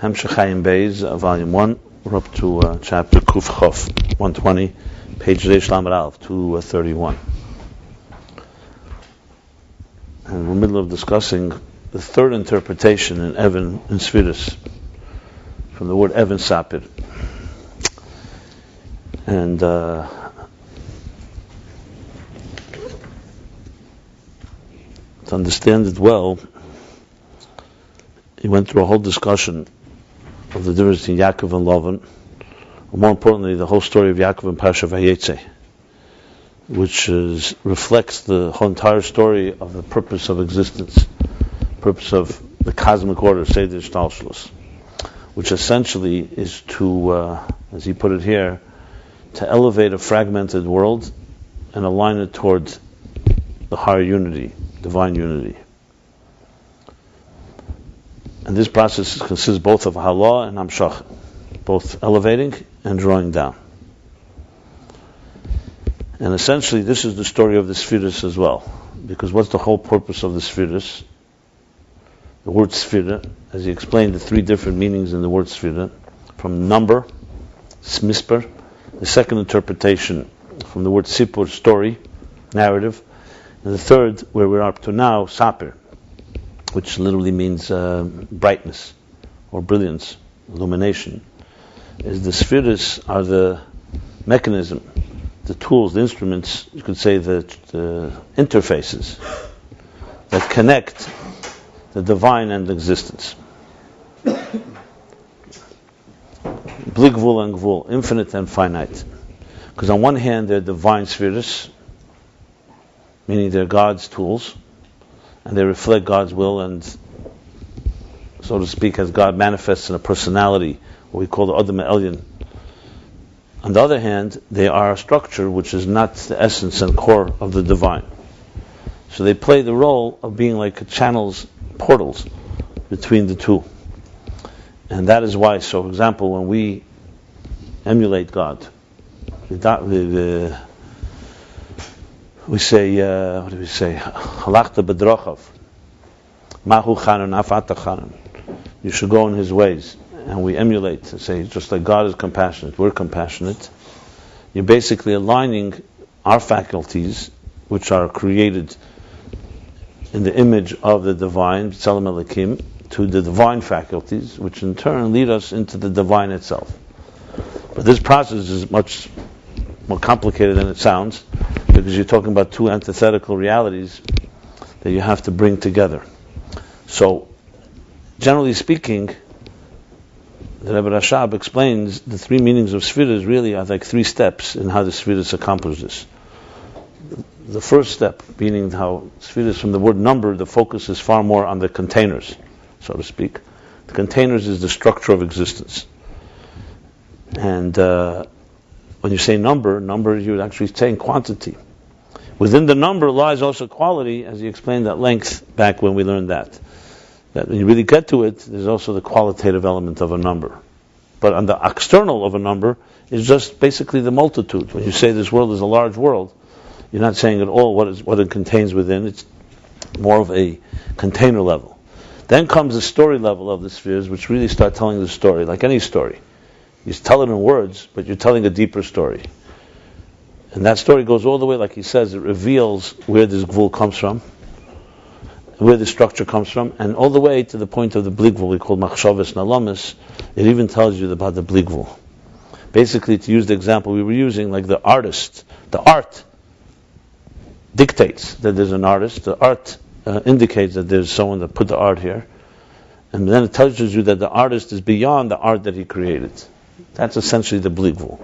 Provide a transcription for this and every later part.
Ayin Beis, volume 1, we're up to chapter Kuf Chof, 120, page Reish Lamed Aleph, 231. And we're in the middle of discussing the third interpretation in Evan and Sfiris, from the word Evan Sapir. And to understand it well, he went through a whole discussion of the difference between Yaakov and Lavan, and more importantly, the whole story of Yaakov and Parsha Vayetze, which reflects the whole entire story of the purpose of existence, purpose of the cosmic order, Seder Shtalshlus, which essentially is to, as he put it here, to elevate a fragmented world and align it towards the higher unity, divine unity. And this process consists both of Halah and Hamshach, both elevating and drawing down. And essentially, this is the story of the Sfiris as well. Because what's the whole purpose of the Sfiris? The word Sfira, as he explained, the three different meanings in the word Sfira, from number, Smisper, the second interpretation from the word Sipur, story, narrative, and the third, where we're up to now, Sapir, which literally means brightness or brilliance, illumination. Is the Spheres are the mechanism, the tools, the instruments, you could say the interfaces that connect the divine and existence. Bligvul and Gvul, infinite and finite. Because on one hand they're divine spheres, meaning they're God's tools, and they reflect God's will and, so to speak, as God manifests in a personality, what we call the Adam Elyon. On the other hand, they are a structure which is not the essence and core of the divine. So they play the role of being like channels, portals between the two. And that is why, so for example, when we emulate God, we say, what do we say? Halachta bedrachav. Mahu chanan afata chanan. You should go in his ways. And we emulate, say, just like God is compassionate, we're compassionate. You're basically aligning our faculties, which are created in the image of the divine, Tzelem Elokim, to the divine faculties, which in turn lead us into the divine itself. But this process is much more complicated than it sounds, because you're talking about two antithetical realities that you have to bring together. So, generally speaking, the Rebbe Rashab explains the three meanings of Sfiras really are like three steps in how the Sfiras accomplish this. The first step, meaning how Sfiras, from the word number, the focus is far more on the containers, so to speak. The containers is the structure of existence. And when you say number, you're actually saying quantity. Within the number lies also quality, as he explained at length back when we learned that. That when you really get to it, there's also the qualitative element of a number. But on the external of a number is just basically the multitude. When you say this world is a large world, you're not saying at all what it contains within. It's more of a container level. Then comes the story level of the spheres, which really start telling the story, like any story. You tell it in words, but you're telling a deeper story. And that story goes all the way, like he says, it reveals where this gvul comes from, where the structure comes from, and all the way to the point of the bligvul, we call machshavas nalamis. It even tells you about the bligvul. Basically, to use the example we were using, like the artist, the art dictates that there's an artist, the art indicates that there's someone that put the art here, and then it tells you that the artist is beyond the art that he created. That's essentially the bligvul.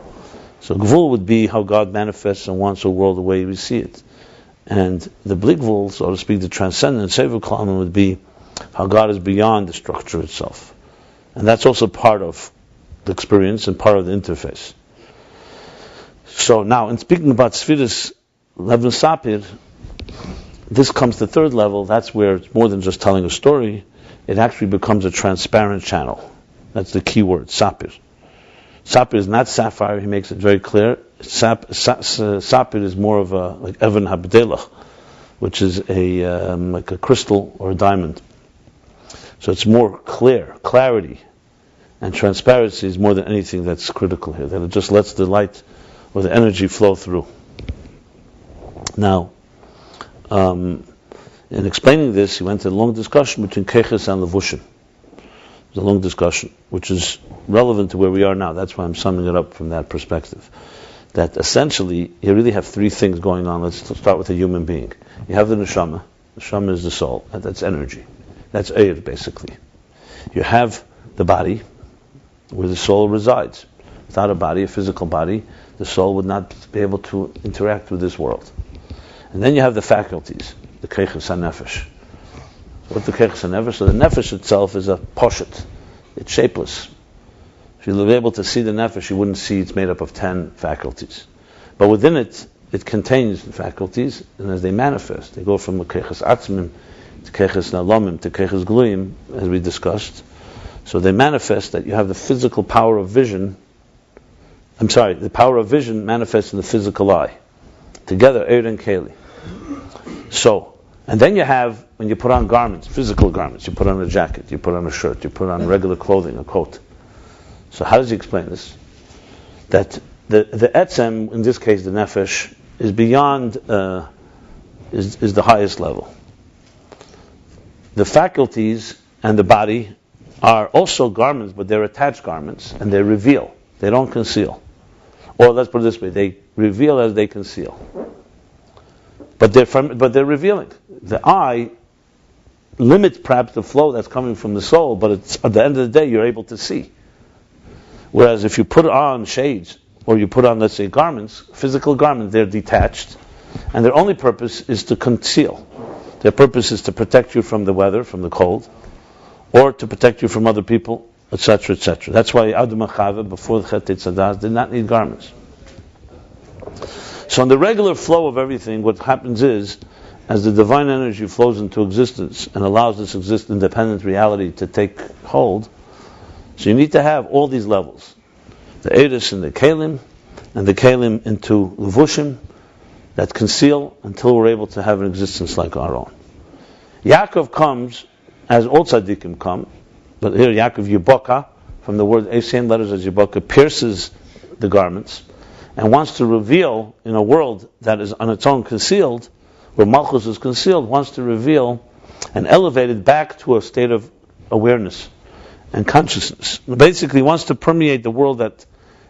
So gvul would be how God manifests and wants a world the way we see it. And the bligvul, so to speak, the transcendent Sefer Kalaman would be how God is beyond the structure itself. And that's also part of the experience and part of the interface. So now, in speaking about Sfiris Levin Sapir, this comes to the third level. That's where it's more than just telling a story. It actually becomes a transparent channel. That's the key word, Sapir. Sapir is not sapphire, he makes it very clear. Sapir is more of a, like Evan Habdelach, which is like a crystal or a diamond. So it's more clear, clarity. And transparency is more than anything that's critical here, that it just lets the light or the energy flow through. Now, in explaining this, he went into a long discussion between Keches and Levushim. It's a long discussion, which is relevant to where we are now. That's why I'm summing it up from that perspective. That essentially, you really have three things going on. Let's start with a human being. You have the neshama. The neshama is the soul. That's energy. That's Ayin, basically. You have the body, where the soul resides. Without a body, a physical body, the soul would not be able to interact with this world. And then you have the faculties, the keches ha-nefesh. So what's the keches ha-nefesh? So the nefesh itself is a poshet. It's shapeless. If you were able to see the nefesh, you wouldn't see it's made up of 10 faculties. But within it, it contains faculties, and as they manifest, they go from the keches atzmim to keches nalamim to keches gluyim, as we discussed. So they manifest that you have the physical power of vision. The power of vision manifests in the physical eye. Together, Eir and Keli. So, and then you have, when you put on garments, physical garments, you put on a jacket, you put on a shirt, you put on regular clothing, a coat. So how does he explain this? That the etzem, in this case the nefesh, is beyond, is the highest level. The faculties and the body are also garments, but they're attached garments, and they reveal. They don't conceal. Or let's put it this way, they reveal as they conceal. But they're revealing. The eye limits perhaps the flow that's coming from the soul, but it's, at the end of the day, you're able to see. Whereas if you put on shades, or you put on, let's say, garments, physical garments, they're detached, and their only purpose is to conceal. Their purpose is to protect you from the weather, from the cold, or to protect you from other people, etc., etc. That's why Adam and Chava, before the Chet Tzadas, did not need garments. So in the regular flow of everything, what happens is, as the divine energy flows into existence and allows this independent reality to take hold, so you need to have all these levels. The Eidus and the Kalim into Levushim, that conceal until we're able to have an existence like our own. Yaakov comes, as all tzaddikim come, but here Yaakov Yibaka, from the word same letters as Yibaka, pierces the garments, and wants to reveal in a world that is on its own concealed, where Malchus is concealed, wants to reveal and elevate it back to a state of awareness and consciousness. Basically wants to permeate the world that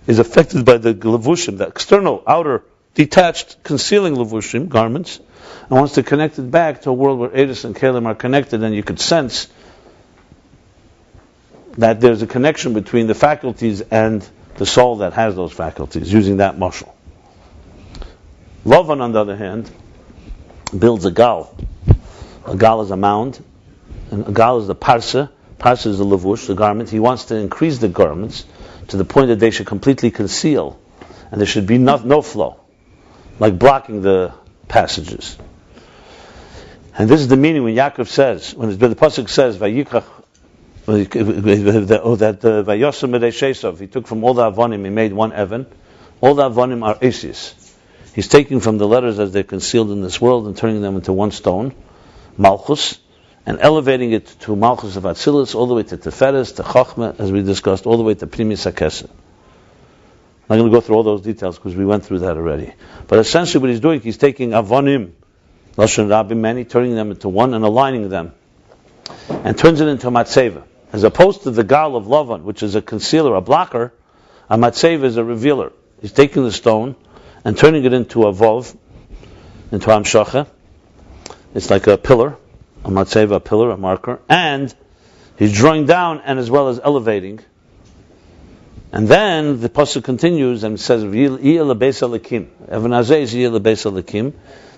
is affected by the levushim, the external, outer, detached, concealing levushim, garments, and wants to connect it back to a world where Eidus and Kalim are connected, and you could sense that there's a connection between the faculties and the soul that has those faculties, using that mashal. Lavan, on the other hand, builds a gal. A gal is a mound, and a gal is the parsa. Parsa is the levush, the garment. He wants to increase the garments to the point that they should completely conceal, and there should be no flow, like blocking the passages. And this is the meaning when Yaakov says, when the pasuk says, "Vayikach," that Vayosem Medeshesov, he took from all the avonim, he made one evan. All the avonim are esis. He's taking from the letters as they're concealed in this world and turning them into one stone, Malchus, and elevating it to Malchus of Atzilus, all the way to Teferes, to Chochmah, as we discussed, all the way to Primis HaKesed. I'm not going to go through all those details because we went through that already. But essentially what he's doing, he's taking avonim, Lashon Rabbi, many, turning them into one and aligning them, and turns it into a matzeva. As opposed to the gal of Lavan, which is a concealer, a blocker, a matzeva is a revealer. He's taking the stone and turning it into a vov, into amshacha. It's like a pillar, a matzeva, a pillar, a marker, and he's drawing down and as well as elevating. And then the pasuk continues and says, "Yiyeh lebeis halakim." Evan hazeh is yiyeh lebeis halakim.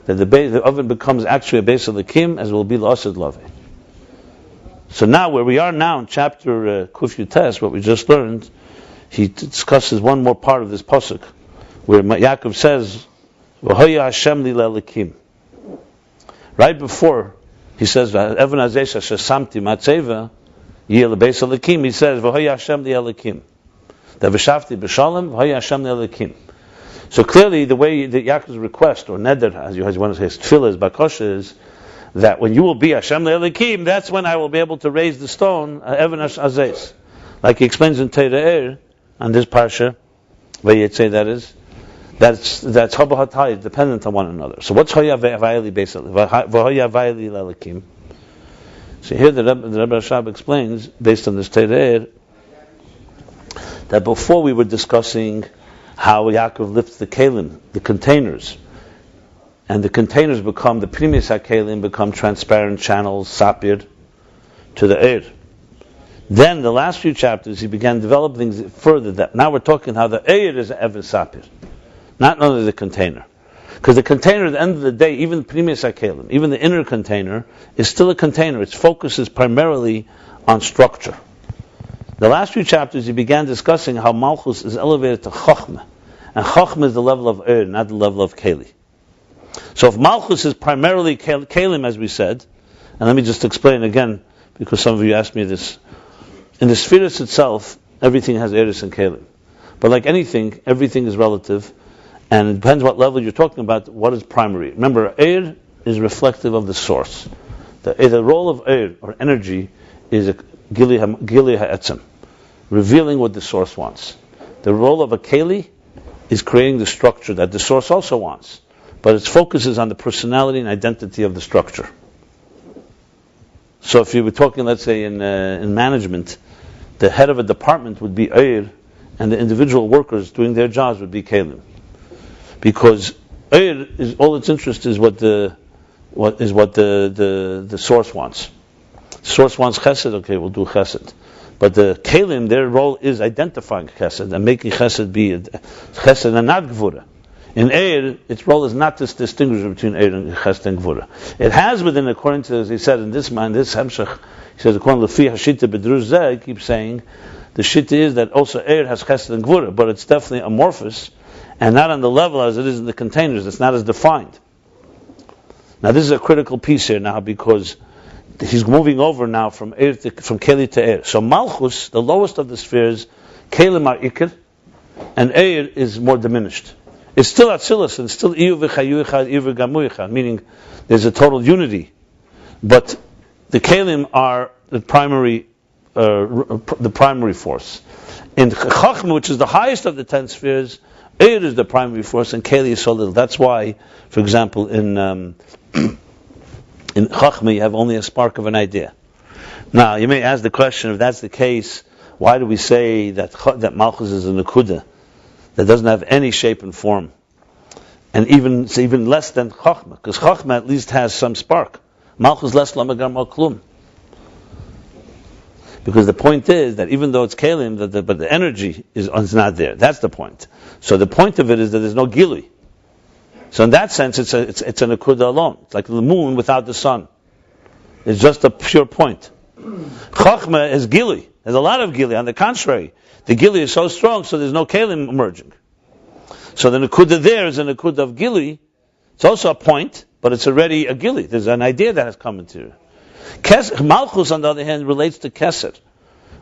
That the oven becomes actually a beis halakim, as will be l'asad lave. So now, where we are now in chapter Kuf Yutes, what we just learned, he discusses one more part of this pasuk, where Yaakov says, "V'hoya Hashem li le'elikim." Right before he says, "Evan hazeh shesamti matzeva yiyeh lebeis halakim," he says, "V'hoya Hashem li le'elikim." The v'shavti b'shalom v'hoya Hashem li le'elikim. So clearly, the way that Yaakov's request, or neder, as you want to say, his tefillah, his bakosha, is that when you will be Hashem le'elikim, that's when I will be able to raise the stone, Evan Hazes. Like he explains in Teira'er, on this parsha, where you'd say that's Haba Hatay, dependent on one another. So what's Hoya Vayali basically? V'Hoya Vayali Lelakim. So here the Rebbe Rashab explains, based on this Teira'er, that before we were discussing how Yaakov lifts the kelim, the containers, and the containers become, the primis HaKelim become transparent channels, sapir, to the air. Then the last few chapters he began to develop things further. That now we're talking how the air is an Evan sapir, not only the container. Because the container at the end of the day, even primis HaKelim, even the inner container, is still a container. Its focus is primarily on structure. The last few chapters he began discussing how Malchus is elevated to Chochmah. And Chochmah is the level of air, not the level of Keli. So if Malchus is primarily Kelim, as we said, and let me just explain again, because some of you asked me this. In the spheres itself, everything has Eris and Kelim. But like anything, everything is relative, and it depends what level you're talking about, what is primary. Remember, air is reflective of the source. The role of air, or energy, is a Gili ha'etzem, revealing what the source wants. The role of a Keli is creating the structure that the source also wants, but its focus is on the personality and identity of the structure. So if you were talking, let's say, in management, the head of a department would be Eir, and the individual workers doing their jobs would be Kelim. Because Eir is all its interest is what the source wants. The source wants Chesed, okay, we'll do Chesed. But the Kelim, their role is identifying Chesed and making Chesed be Chesed and not Gvura. In Eir, its role is not to distinguish between Eir and Chesed and Gvura. It has within, according to, as he said in this Hemshech, he says, according to Lefi Hashita B'druz Zeh, he keeps saying, the Shita is that also Eir has Chesed and Gvura, but it's definitely amorphous, and not on the level as it is in the containers. It's not as defined. Now this is a critical piece here now, because he's moving over now from Keli to Eir. So Malchus, the lowest of the spheres, Kelim are Ikir, and Eir is more diminished. It's still Atzilus, and still Iyu v'chayu echad, Iyu v'gamu echad, meaning there's a total unity. But the Kelim are the primary force. In Chachma, which is the highest of the 10 spheres, Eir is the primary force, and Keli is so little. That's why, for example, in Chachma you have only a spark of an idea. Now, you may ask the question, if that's the case, why do we say that Malchus is a Nekuda that doesn't have any shape and form? And even less than Chachma, because Chachma at least has some spark. Malchus less Lamagar Mal Klum. Because the point is that even though it's Kelim, but the energy is not there. That's the point. So the point of it is that there's no Gili. So in that sense, it's a Nekuda alone. It's like the moon without the sun. It's just a pure point. Chachma is Gili. There's a lot of Gili. On the contrary, the Gili is so strong, so there's no Kelim emerging. So the Nekuda there is a Nekuda of Gili. It's also a point, but it's already a Gili. There's an idea that has come into it. Malchus, on the other hand, relates to Keser,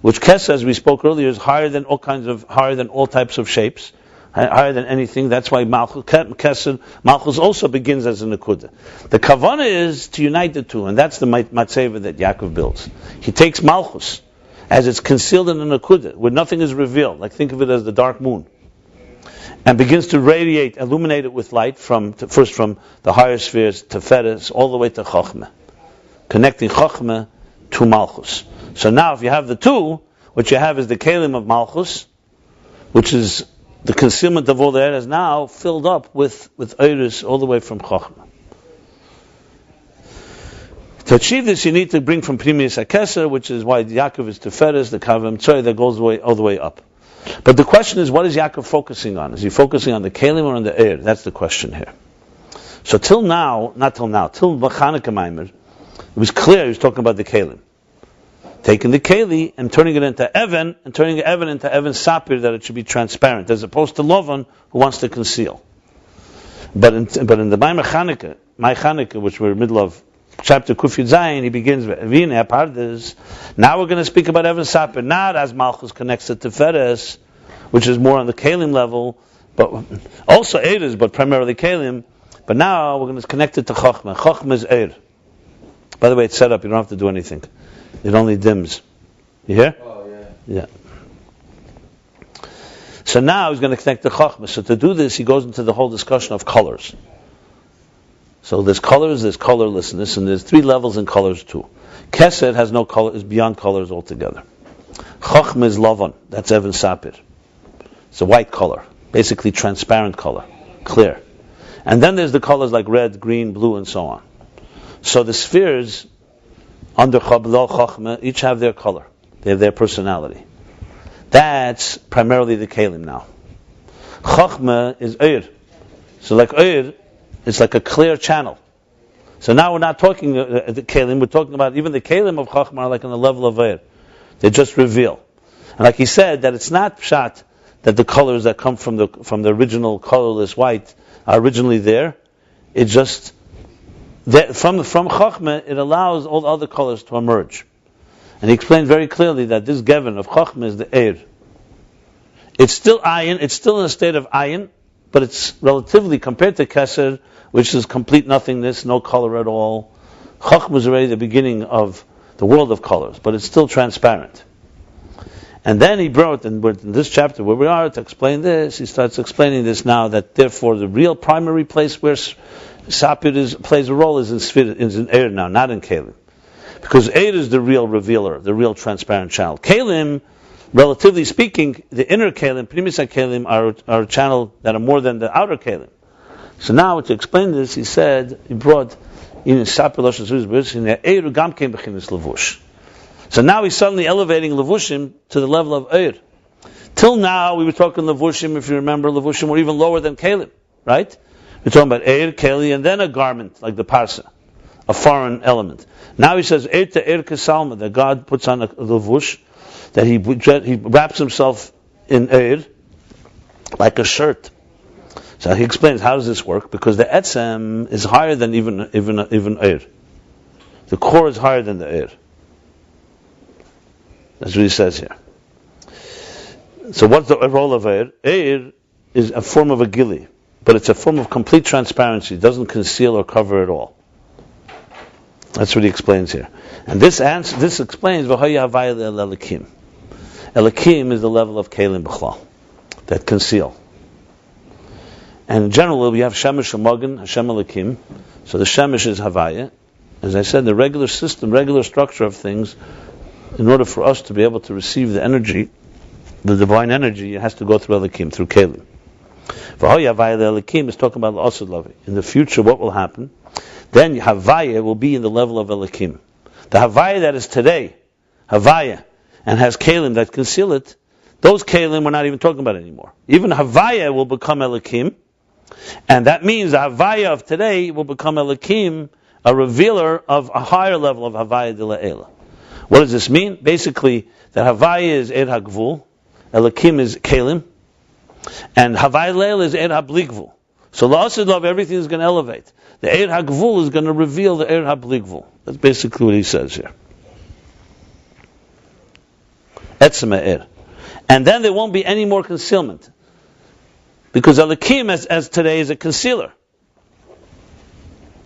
which Keser, as we spoke earlier, is higher than all types of shapes, higher than anything. That's why Malchus also begins as a Nekuda. The Kavanah is to unite the two, and that's the Matzeva that Yaakov builds. He takes Malchus as it's concealed in a Nekuda, where nothing is revealed. Like think of it as the dark moon, and begins to radiate, illuminate it with light first from the higher spheres to Feres, all the way to Chochmah, connecting Chochmah to Malchus. So now, if you have the two, what you have is the Kelim of Malchus, which is the concealment of all the areas, now filled up with Eiris all the way from Chochmah. To achieve this, you need to bring from Primis HaKeser, which is why Yaakov is Teferes, the Kavim Tzoy, that goes all the way up. But the question is, what is Yaakov focusing on? Is he focusing on the Kelim or on the Eir? That's the question here. So till Chanukah Maimer, it was clear he was talking about the Kelim. Taking the Keli and turning it into Evan, and turning Evan into Evan Sapir, that it should be transparent, as opposed to Lovan, who wants to conceal. But in the Maimer Chanukah, which we're in the middle of, chapter Kuf Yud Zayin, he begins with now we're going to speak about Evan Sapir, not as Malchus connects it to Feres, which is more on the Kelim level, but also Eiris, but primarily Kelim. But now we're going to connect it to Chochmah. Chochmah is Eir. By the way, it's set up, you don't have to do anything. It only dims. You hear? Oh, yeah. Yeah. So now he's going to connect the Chachma. So to do this, he goes into the whole discussion of colors. So there's colors, there's colorlessness, and there's 3 levels in colors too. Kesed has no color, is beyond colors altogether. Chachma is Lavan, that's Evan Sapir. It's a white color, basically transparent color, clear. And then there's the colors like red, green, blue, and so on. So the spheres under Chachma each have their color. They have their personality. That's primarily the Kelim now. Chachma is Eir. So like Eir, it's like a clear channel. So now we're not talking the Kelim, we're talking about even the Kelim of Chachma are like on the level of Eir. They just reveal. And like he said, that it's not pshat that the colors that come from the original colorless white are originally there. It just from Chachma it allows all the other colors to emerge. And he explained very clearly that this Gevin of Chachma is the Eir. It's still Ayin, it's still in a state of Ayin, but it's relatively, compared to Keser, which is complete nothingness, no color at all. Chachma is already the beginning of the world of colors, but it's still transparent. And then he brought, and in this chapter where we are to explain this, he starts explaining this now, that therefore the real primary place where Sapir plays a role is in Eir now, not in Kelim. Because Eir is the real revealer, the real transparent channel. Kelim, relatively speaking, the inner Kelim, Primis Kelim, are a channel that are more than the outer Kelim. So now, to explain this, he said, he brought in Sapir Lashon Zuz, in the Eir Gam Kein Bechinas Levush. So now he's suddenly elevating Levushim to the level of Eir. Till now, we were talking Levushim, if you remember, Levushim were even lower than Kelim, right? We're talking about Eir, Keli, and then a garment, like the Parsa, a foreign element. Now he says, Eir to Eir Kesalma, that God puts on a Levush, that he wraps himself in Eir, like a shirt. So he explains, how does this work? Because the Etzem is higher than even Eir. The core is higher than the Eir. That's what he says here. So what's the role of Eir? Eir is a form of a gili, but it's a form of complete transparency. It doesn't conceal or cover at all. That's what he explains here. And this explains V'haya Havaya Elikim. Elikim is the level of Kelim B'chlal, that conceal. And in general, we have Shemesh U'Magen, Hashem Elikim. So the Shemesh is Havaya. As I said, the regular system, regular structure of things, in order for us to be able to receive the energy, the divine energy, it has to go through Elikim, through Kelim. V'haya Havaya Elikim is talking about L'Asad Lavi. In the future, what will happen? Then Havaya will be in the level of Elikim. The Havaya that is today, Havaya, and has Kelim that conceal it, those Kelim we're not even talking about anymore. Even Havaya will become Elikim, and that means the Havaya of today will become Elikim, a revealer of a higher level of Havaya de La'ela. What does this mean? Basically, that Havaya is Eir HaGvul, Elikim is Kelim, and Havaya Le'ela is Eir HaBligvul. So La'asad Love, everything is going to elevate. The Eir HaGvul is going to reveal the Eir HaBligvul. That's basically what he says here. Etzem Eir. And then there won't be any more concealment. Because Elikim, as today, is a concealer.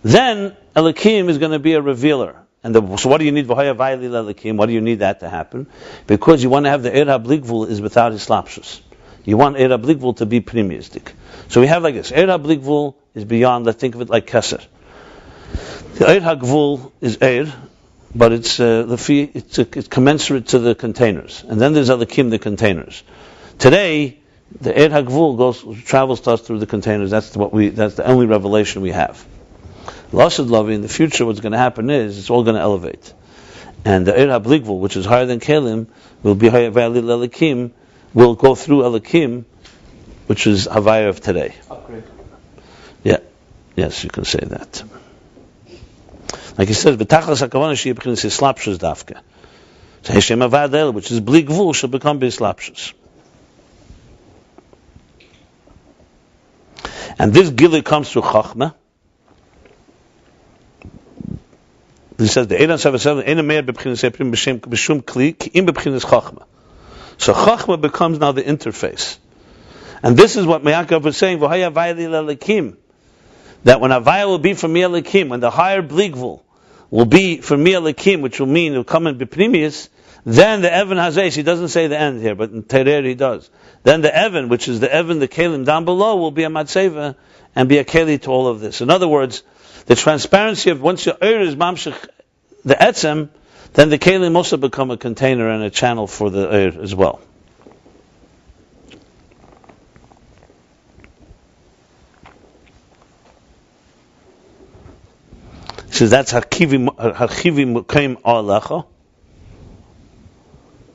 Then Elikim is going to be a revealer. So what do you need? Elikim? What do you need that to happen? Because you want to have the Eir HaBligvul is without his slapshus. You want Eir HaBligvul to be primistic. So we have like this. Eir HaBligvul is beyond, let's think of it like Keser. The Eir HaGvul is Eir, but it's commensurate to the containers. And then there's Elikim, the containers. Today, the Eir HaGvul travels to us through the containers. That's the only revelation we have. L'Asad Lavi, in the future, what's going to happen is, it's all going to elevate. And the Eir HaBligvul, which is higher than Kelim, will be higher than Elikim, will go through Elikim, which is Havaya of today. Upgrade. Yeah. Yes, you can say that. Like he says, B'tachlas HaKavanah she'yeh b'chinas hislapshus dafka. So Hashem Avad El, which is Bli Gvul, shall become B'hislapshus. And this Gili comes through Chachma. He says, the Eiran 7:7, Eina Meir b'chinas Eprim b'shum Kli, Ki'im b'chinas Chachma. So Chachma becomes now the interface. And this is what Yaakov was saying, V'haya Havaya Elikim. That when Havaya will be for Mi Elikim, when the higher Bligvul will be for Mi Elikim, which will mean it will come in B'primius, Then the Evan has Eish. He doesn't say the end here, but in Terer he does. Then the Evan, which is the Evan, the Kelim down below, will be a Matseva and be a Keli to all of this. In other words, the transparency of once your Eir is Mamshech, the Etzem, then the Kelim also become a container and a channel for the Eir as well. He says that's Harchivi Mokim Alecha.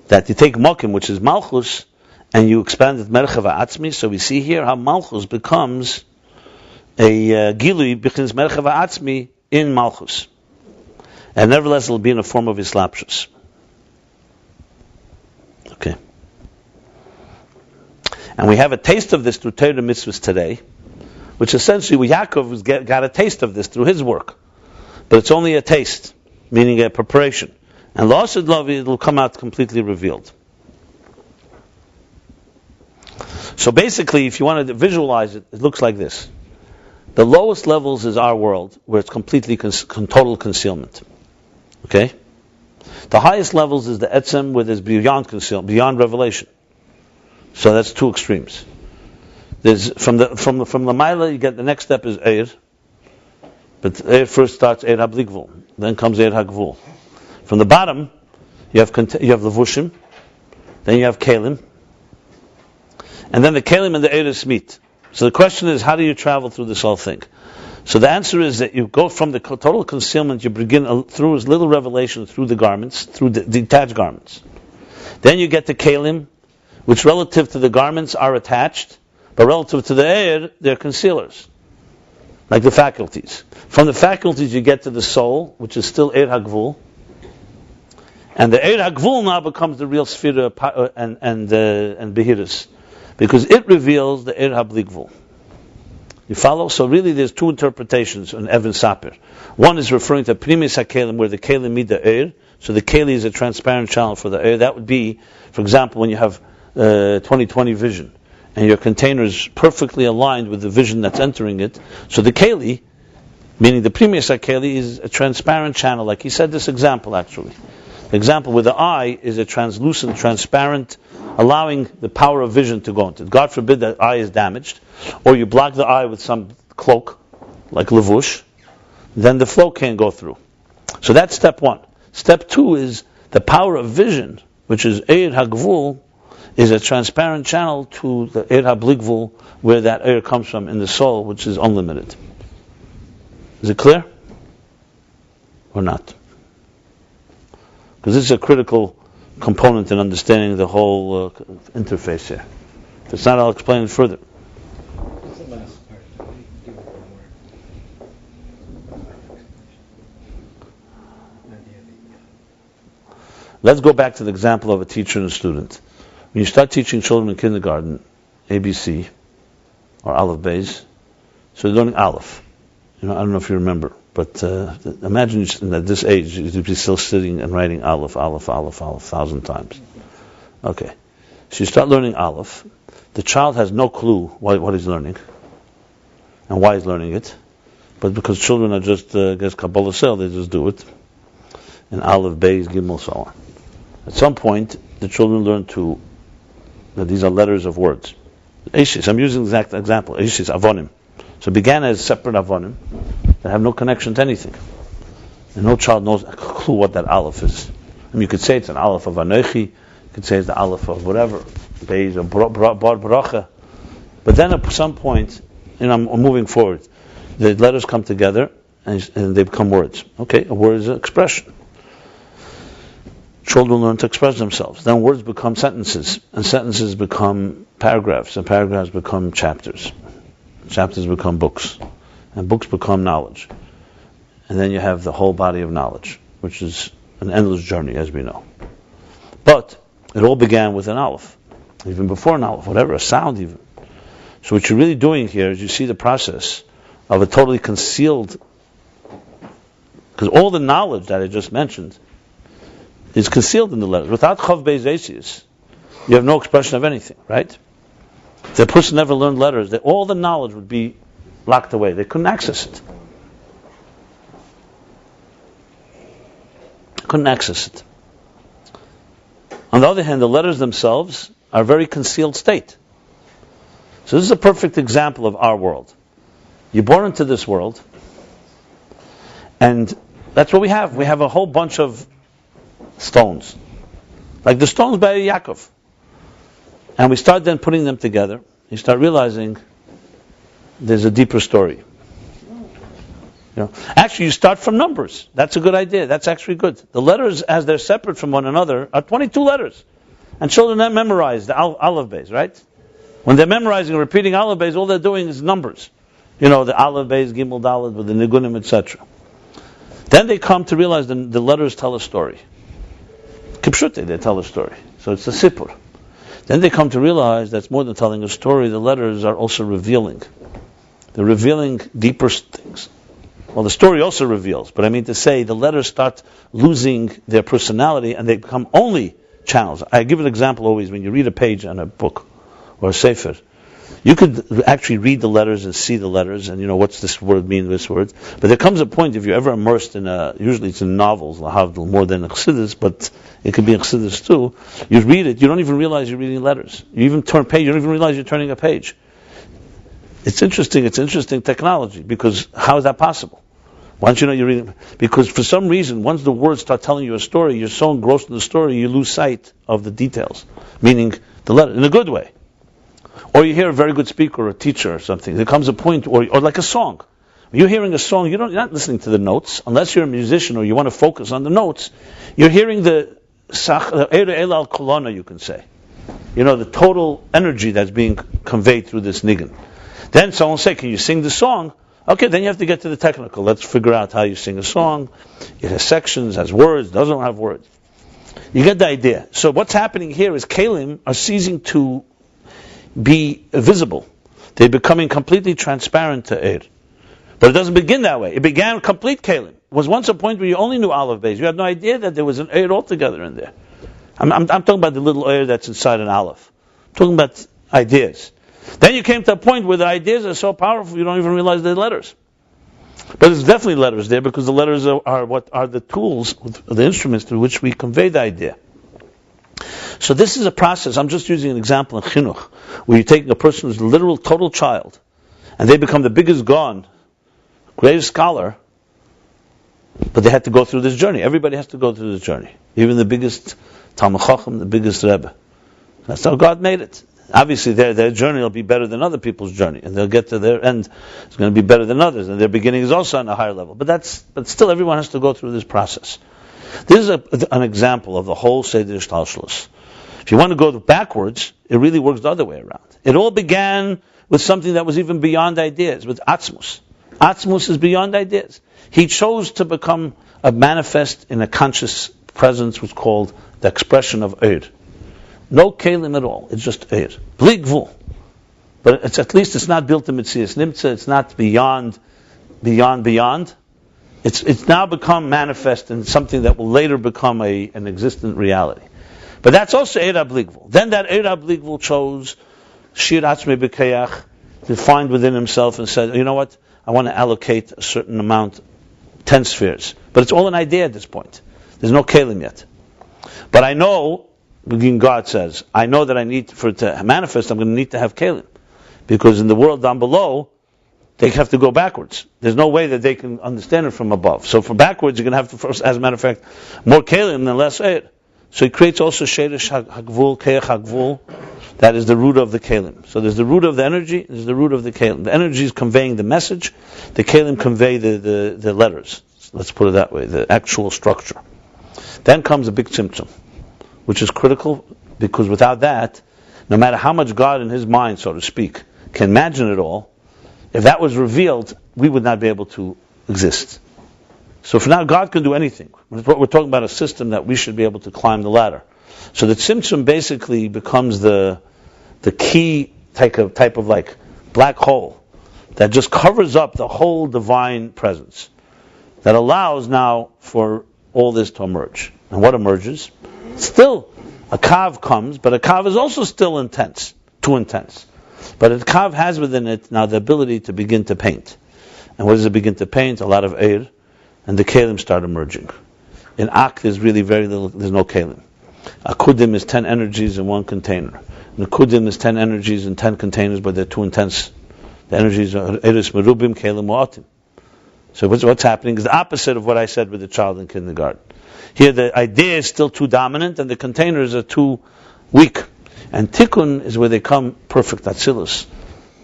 That you take Mokim, which is Malchus, and you expand it Merchav Atzmi. So we see here how Malchus becomes a Gilui B'chins Merchav Atzmi in Malchus. And nevertheless, it will be in a form of Islapshus. Okay. And we have a taste of this through Torah Mitzvahs today, which essentially Yaakov got a taste of this through his work. But it's only a taste, meaning a preparation. And L'Asad Lavi, it will come out completely revealed. So basically, if you want to visualize it, it looks like this. The lowest levels is our world, where it's completely total concealment. Okay? The highest levels is the Etzem, where there's beyond concealment, beyond revelation. So that's two extremes. There's from the Maila, you get the next step is Eir. But Eir first starts Eir HaBligvul, then comes Eir HaGvul. From the bottom, you have Levushim, then you have Kelim, and then the Kelim and the Eres meet. So the question is, how do you travel through this whole thing? So the answer is that you go from the total concealment, you begin through as little revelation through the garments, through the detached garments. Then you get the Kelim, which relative to the garments are attached, but relative to the Eir, they're concealers, like the faculties. From the faculties you get to the soul, which is still Eir HaGvul, and the Eir HaGvul now becomes the real Sphira and Behirus, because it reveals the Eir HaBligvul. You follow? So really there's two interpretations in Evan Sapir. One is referring to Primis HaKelim, where the Kelim meet the Eir, so the Keli is a transparent channel for the Eir. That would be, for example, when you have 20/20 vision, and your container is perfectly aligned with the vision that's entering it, so the Keli, meaning the Primis HaKeli, is a transparent channel, like he said this example actually. The example with the eye is a translucent, transparent, allowing the power of vision to go into it. God forbid that eye is damaged, or you block the eye with some cloak, like levush, then the flow can't go through. So that's step one. Step two is the power of vision, which is Eir HaGvul, is a transparent channel to the Eir HaBligvul, where that Eir comes from in the soul, which is unlimited. Is it clear? Or not? Because this is a critical component in understanding the whole interface here. If it's not, I'll explain it further. What's the last part? Do it one more. Let's go back to the example of a teacher and a student. When you start teaching children in kindergarten, ABC, or Aleph Beis, so they're learning Aleph. I don't know if you remember, but imagine at this age you'd be still sitting and writing Aleph 1,000 times. Okay, so you start learning Aleph. The child has no clue what he's learning and why he's learning it, but because children are just Kabbalah Sel, they just do it. And Aleph, Beis, Gimel, so on. At some point, the children learn that these are letters of words. Eishis, I'm using the exact example. Eishis, Avonim. So it began as separate Avonim that have no connection to anything. And no child knows a clue what that Aleph is. I mean, you could say it's an Aleph of Anochi, you could say it's the Aleph of whatever, Beis or Bar Bracha. But then at some point, I'm moving forward, the letters come together and they become words. Okay, a word is an expression. Children learn to express themselves. Then words become sentences, and sentences become paragraphs, and paragraphs become chapters. Chapters become books, and books become knowledge. And then you have the whole body of knowledge, which is an endless journey, as we know. But it all began with an Aleph, even before an Aleph, whatever, a sound even. So what you're really doing here is you see the process of a totally concealed, because all the knowledge that I just mentioned is concealed in the letters. Without Chav Beis Eisius, you have no expression of anything, right? If the person never learned letters, all the knowledge would be locked away. They couldn't access it. Couldn't access it. On the other hand, the letters themselves are a very concealed state. So this is a perfect example of our world. You're born into this world, and that's what we have. We have a whole bunch of stones, like the stones by Yaakov. And we start then putting them together. You start realizing there's a deeper story. Actually, you start from numbers. That's a good idea. That's actually good. The letters, as they're separate from one another, are 22 letters. And children then memorize the Aleph Beis, right? When they're memorizing and repeating Aleph Beis, all they're doing is numbers. The Aleph Beis, Gimel Dalet, with the Nigunim, etc. Then they come to realize the letters tell a story. Kipshute, they tell a story. So it's a sipur. Then they come to realize that's more than telling a story. The letters are also revealing. They're revealing deeper things. Well, the story also reveals, but I mean to say the letters start losing their personality and they become only channels. I give an example always. When you read a page on a book or a sefer, you could actually read the letters and see the letters and what's this word mean, this word. But there comes a point, if you're ever immersed in usually it's in novels, lahavdil, more than Chassidus, but it could be in Chassidus too. You read it, you don't even realize you're reading letters. You even turn page, you don't even realize you're turning a page. It's interesting technology, because how is that possible? Once you know you're reading, because for some reason, once the words start telling you a story, you're so engrossed in the story, you lose sight of the details, meaning the letter, in a good way. Or you hear a very good speaker or a teacher or something. There comes a point, or like a song. When you're hearing a song, you're not listening to the notes, unless you're a musician or you want to focus on the notes. You're hearing the Eir al Kolana, you can say. The total energy that's being conveyed through this nigun. Then someone will say, can you sing the song? Okay, then you have to get to the technical. Let's figure out how you sing a song. It has sections, has words, doesn't have words. You get the idea. So what's happening here is Kalim are ceasing to be visible. They're becoming completely transparent to Eir. But it doesn't begin that way. It began complete Kalim. It was once a point where you only knew Aleph Beis. You had no idea that there was an Eir altogether in there. I'm talking about the little Eir that's inside an Aleph. I'm talking about ideas. Then you came to a point where the ideas are so powerful you don't even realize they're letters. But there's definitely letters there, because the letters are what are the tools, the instruments through which we convey the idea. So this is a process. I'm just using an example in Chinuch, where you're taking a person who's a literal total child, and they become the biggest Gaon, greatest scholar, but they had to go through this journey. Everybody has to go through this journey. Even the biggest Talmid Chacham, the biggest Rebbe. That's how God made it. Obviously, their journey will be better than other people's journey, and they'll get to their end. It's going to be better than others, and their beginning is also on a higher level. But still, everyone has to go through this process. This is an example of the whole Seder Shtalshalos. If you want to go backwards, it really works the other way around. It all began with something that was even beyond ideas, with Atzmus. Atzmus is beyond ideas. He chose to become a manifest in a conscious presence, which is called the expression of Eir. No kelim at all. It's just Eir. Bli gvul. But at least it's not built in Mitzias Nimtza. It's not beyond. It's now become manifest in something that will later become an existent reality. But that's also Eir bli gvul. Then that Eir bli gvul chose Shir Atzmei B'Keyach to find within himself and said, you know what? I want to allocate a certain amount, 10 spheres. But it's all an idea at this point. There's no kelim yet. But I know, God says, I know that for it to manifest, I'm going to need to have kelim. Because in the world down below, they have to go backwards. There's no way that they can understand it from above. So for backwards, you're going to have to first, as a matter of fact, more kelim than less Eir. So he creates also Sheresh Hagvul, Keach Hagvul. That is the root of the kelim. So there's the root of the energy, there's the root of the kelim. The energy is conveying the message, the kelim convey the letters. Let's put it that way, the actual structure. Then comes a big tzimtzum, which is critical, because without that, no matter how much God in his mind, so to speak, can imagine it all, if that was revealed, we would not be able to exist. So for now, God can do anything. We're talking about a system that we should be able to climb the ladder. So the tzimtzum basically becomes the key type of like black hole that just covers up the whole divine presence, that allows now for all this to emerge. And what emerges? Still, a kav comes, but a kav is also still intense, too intense. But a kav has within it now the ability to begin to paint. And what does it begin to paint? A lot of Eir, and the kelim start emerging. In Ak, there's really very little, there's no kelim. A kudim is 10 energies in one container. And a kudim is 10 energies in 10 containers, but they're too intense. The energies are eris merubim kelim mu'atim. So what's happening is the opposite of what I said with the child in kindergarten. Here the idea is still too dominant and the containers are too weak. And tikkun is where they come perfect atzilus.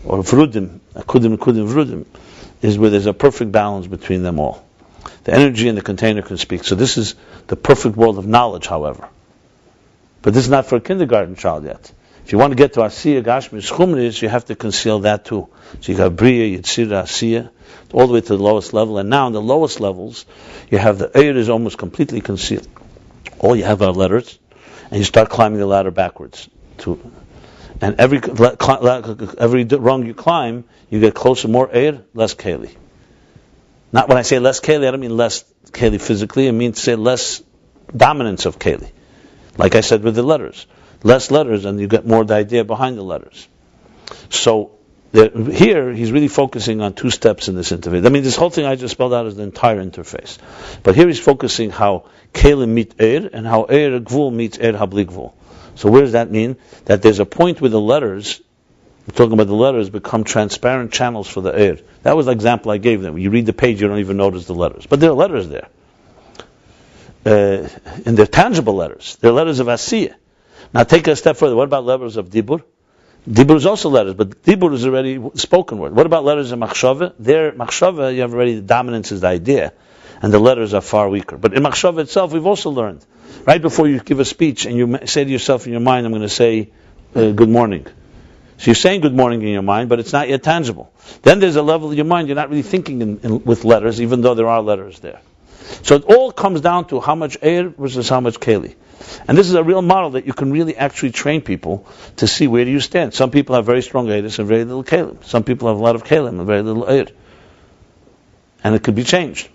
Or vrudim, kudim vrudim, is where there's a perfect balance between them all. The energy in the container can speak. So this is the perfect world of knowledge, however. But this is not for a kindergarten child yet. If you want to get to Asiya, Gashmis, Chumris, you have to conceal that too. So you got Briya, Yitzira, Asiya, all the way to the lowest level. And now in the lowest levels, you have the air is almost completely concealed. All you have are letters, and you start climbing the ladder backwards. And every rung you climb, you get closer, more air, less keli. Not when I say less keli, I don't mean less keli physically, I mean to say less dominance of keli. Like I said with the letters. Less letters and you get more the idea behind the letters. So here he's really focusing on 2 steps in this interface. I mean, this whole thing I just spelled out is the entire interface. But here he's focusing how kelim meet Eir and how Eir Gvul meets Eir Habli Gvul. So where does that mean? That there's a point where the letters, we're talking about the letters, become transparent channels for the Eir. That was the example I gave them. You read the page, you don't even notice the letters. But there are letters there. And they're tangible letters. They're letters of Asiyah. Now take it a step further. What about letters of Dibur? Dibur is also letters, but Dibur is already spoken word. What about letters of Machshava? There, Machshava, you have already the dominance is the idea, and the letters are far weaker. But in Machshava itself, we've also learned, right before you give a speech, and you say to yourself in your mind, I'm going to say, good morning. So you're saying good morning in your mind, but it's not yet tangible. Then there's a level of your mind, you're not really thinking with letters, even though there are letters there. So it all comes down to how much air versus how much keli. And this is a real model that you can really actually train people to see where do you stand. Some people have very strong eris and very little kelim. Some people have a lot of kelim and very little air. And it could be changed.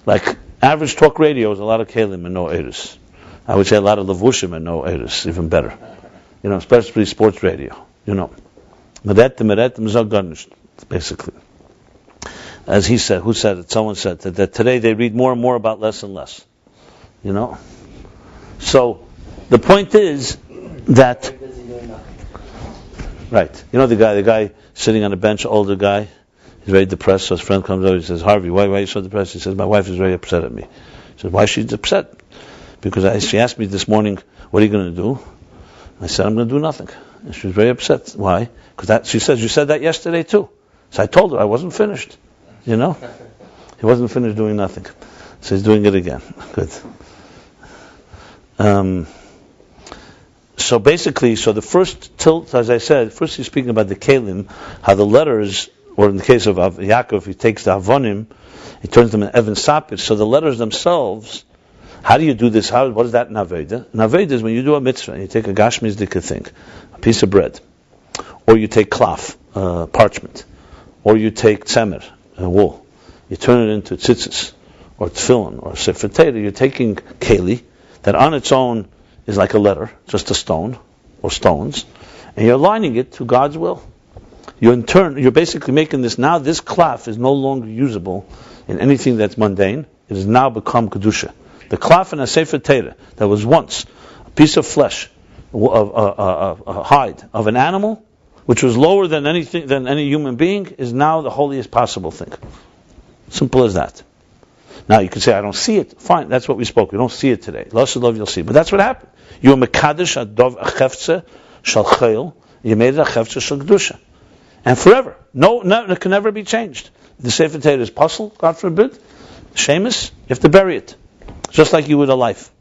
Like average talk radio is a lot of kelim and no eris. I would say a lot of levushim and no eris, even better. Especially sports radio. Basically. As he said, who said it? Someone said that today they read more and more about less and less. So the point is that, right? The guy sitting on a bench, older guy, he's very depressed. So his friend comes over, he says, Harvey, why are you so depressed? He says, my wife is very upset at me. He says, why is she upset? Because she asked me this morning, what are you going to do? I said, I'm going to do nothing. And she was very upset. Why? Because she says, you said that yesterday too. So I told her I wasn't finished. He wasn't finished doing nothing. So he's doing it again. Good. So basically, the first tilt, as I said, first he's speaking about the kelim, how the letters, or in the case of Yaakov, he takes the avonim, he turns them into Evan Sapir. So the letters themselves, how do you do this? What is that naveda? Naveda is when you do a mitzvah, and you take a gashmiz dika thing, a piece of bread, or you take klaf, parchment, or you take tzemer, wool, you turn it into tzitzis, or tefillin, or sefer Torah. You're taking keli, that on its own is like a letter, just a stone, or stones, and you're aligning it to God's will. You're basically making this klaf is no longer usable in anything that's mundane. It has now become kedusha. The klaf in a sefer Torah that was once a piece of flesh, a hide of an animal, which was lower than any human being, is now the holiest possible thing. Simple as that. Now you can say, I don't see it. Fine, that's what we spoke. We don't see it today. Lost love, you'll see. But that's what happened. You were mekadesh adov achefze shal chayil. You made it achefze shal kedusha, and forever. No, it can never be changed. The sefer Torah is puzzle, God forbid, shemus. You have to bury it, just like you would a life.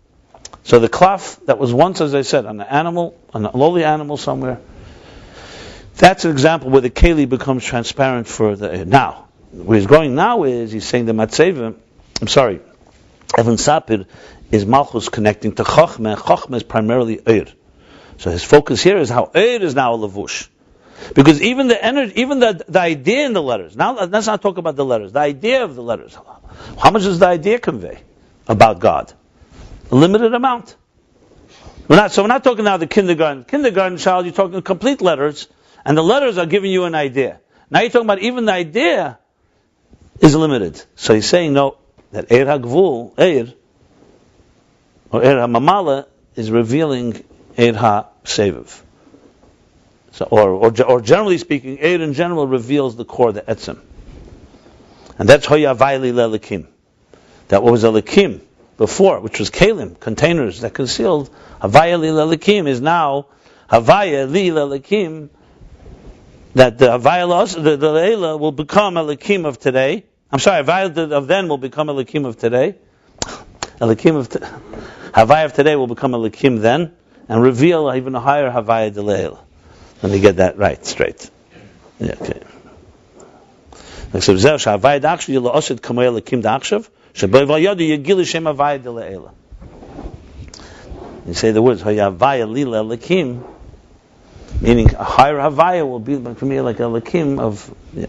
So the klaf that was once, as I said, on a lowly animal somewhere. That's an example where the keli becomes transparent for the now. Where he's going now is he's saying the matzeva. Evan Sapir is Malchus connecting to Chochmah, and Chochmah is primarily Eir. So his focus here is how Eir is now a levush. Because even the energy, even the idea in the letters, now let's not talk about the letters, the idea of the letters. How much does the idea convey about God? A limited amount. We're not talking now the kindergarten child, you're talking complete letters, and the letters are giving you an idea. Now you're talking about even the idea is limited. So he's saying, no, that Eir HaGvul, Eir, or Eir HaMamala, is revealing Eir HaSeviv. So, or generally speaking, Eir in general reveals the core, the Etzem. And that's Hoya Havaya Lelekim. That what was Elikim before, which was Kalim, containers that concealed, Havaya Lelekim is now Havaya Lelekim, that the Havaya the Leila will become Elikim of today. I'm sorry, Havaya of then will become Elikim of today. Havaya of today will become Elikim then, and reveal even a higher Havaya de Leila. Let me get that right, straight. Yeah, okay. So, Havaya d'achshav yilo osid kamei Elikim d'achshav, shebei v'yadu yigili shem Havaya de Leila. You say the words Havaya lila Elikim, meaning a higher Havaya will be for me like a Elikim of, yeah.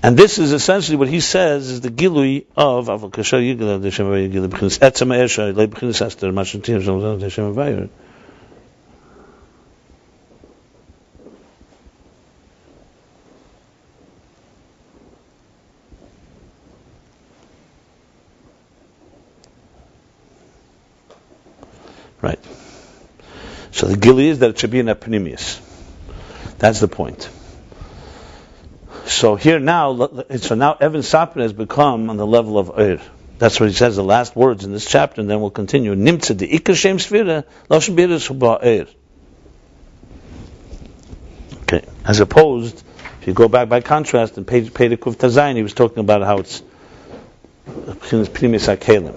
And this is essentially what he says is the Gilui of Avakasha Yigla de Shem Havaya Gilui b'chinas Etzem Esha le b'chinas Esther Mashantim Shem de Shem Havaya. Right. So the Gilui is that it should be an epinemius. That's the point. So here now, Evan Sapir has become on the level of Eir. That's what he says, the last words in this chapter, and then we'll continue. Nimtza de Ikar Shem Sfira, Loshem B'Yiris Huba Eir. Okay. As opposed, if you go back by contrast, in page Kuf Tazayin, he was talking about how it's Pnimis HaKelim.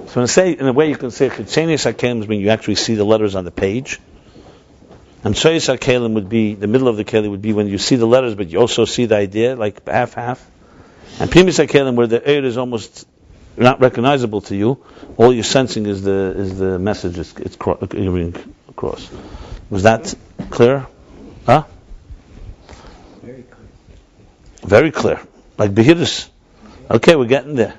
So in a way you can say Chitzenius HaKelim means you actually see the letters on the page. And Tzoyis HaKelim would be, the middle of the Kelim would be when you see the letters but you also see the idea, like half. And Pnimis HaKelim, where the Eir is almost not recognizable to you, all you're sensing is the message it's going across. Was that clear? Huh? Very clear. Very clear. Like Behirus. Okay, we're getting there.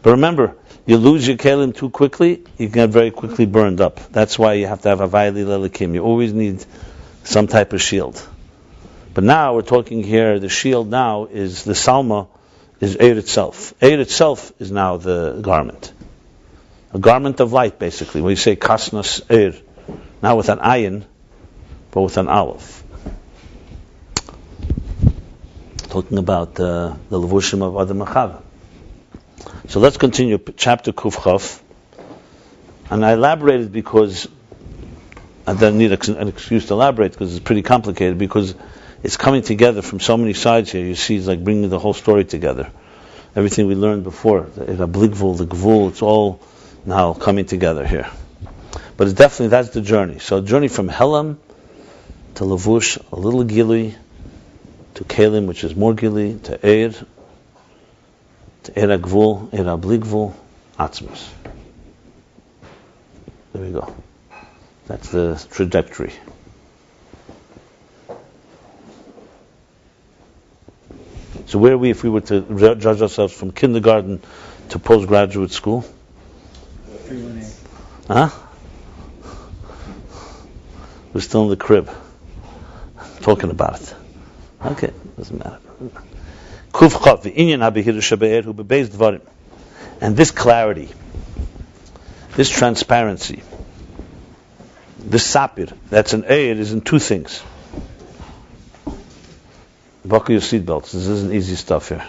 But remember, you lose your kelim too quickly, you can get very quickly burned up. That's why you have to have a Havaya Lelekim. You always need some type of shield. But now we're talking here, the shield now is the Salma, is Eir itself. Eir itself is now the garment. A garment of light, basically. When you say Kasnas Eir, not with an Ayin, but with an Aleph. Talking about the Levushim of Adam Achava. So let's continue chapter Kuf Chaf, and I elaborated because I don't need an excuse to elaborate because it's pretty complicated because it's coming together from so many sides here. You see, it's like bringing the whole story together. Everything we learned before, the Bligvul, the Gvul, it's all now coming together here. But it's definitely that's the journey. So a journey from Helam to Levush, a little Gilui, to Kelim, which is more Gilui, to Eir. Eir HaGvul, Eir HaBligvul, Atzmus. There we go. That's the trajectory. So where are we if we were to judge ourselves from kindergarten to postgraduate school? 318. Huh? We're still in the crib. Talking about it. Okay, doesn't matter. And this clarity, this transparency, this sapir, that's an Eir, is in two things. Buckle your seatbelts, this isn't easy stuff here.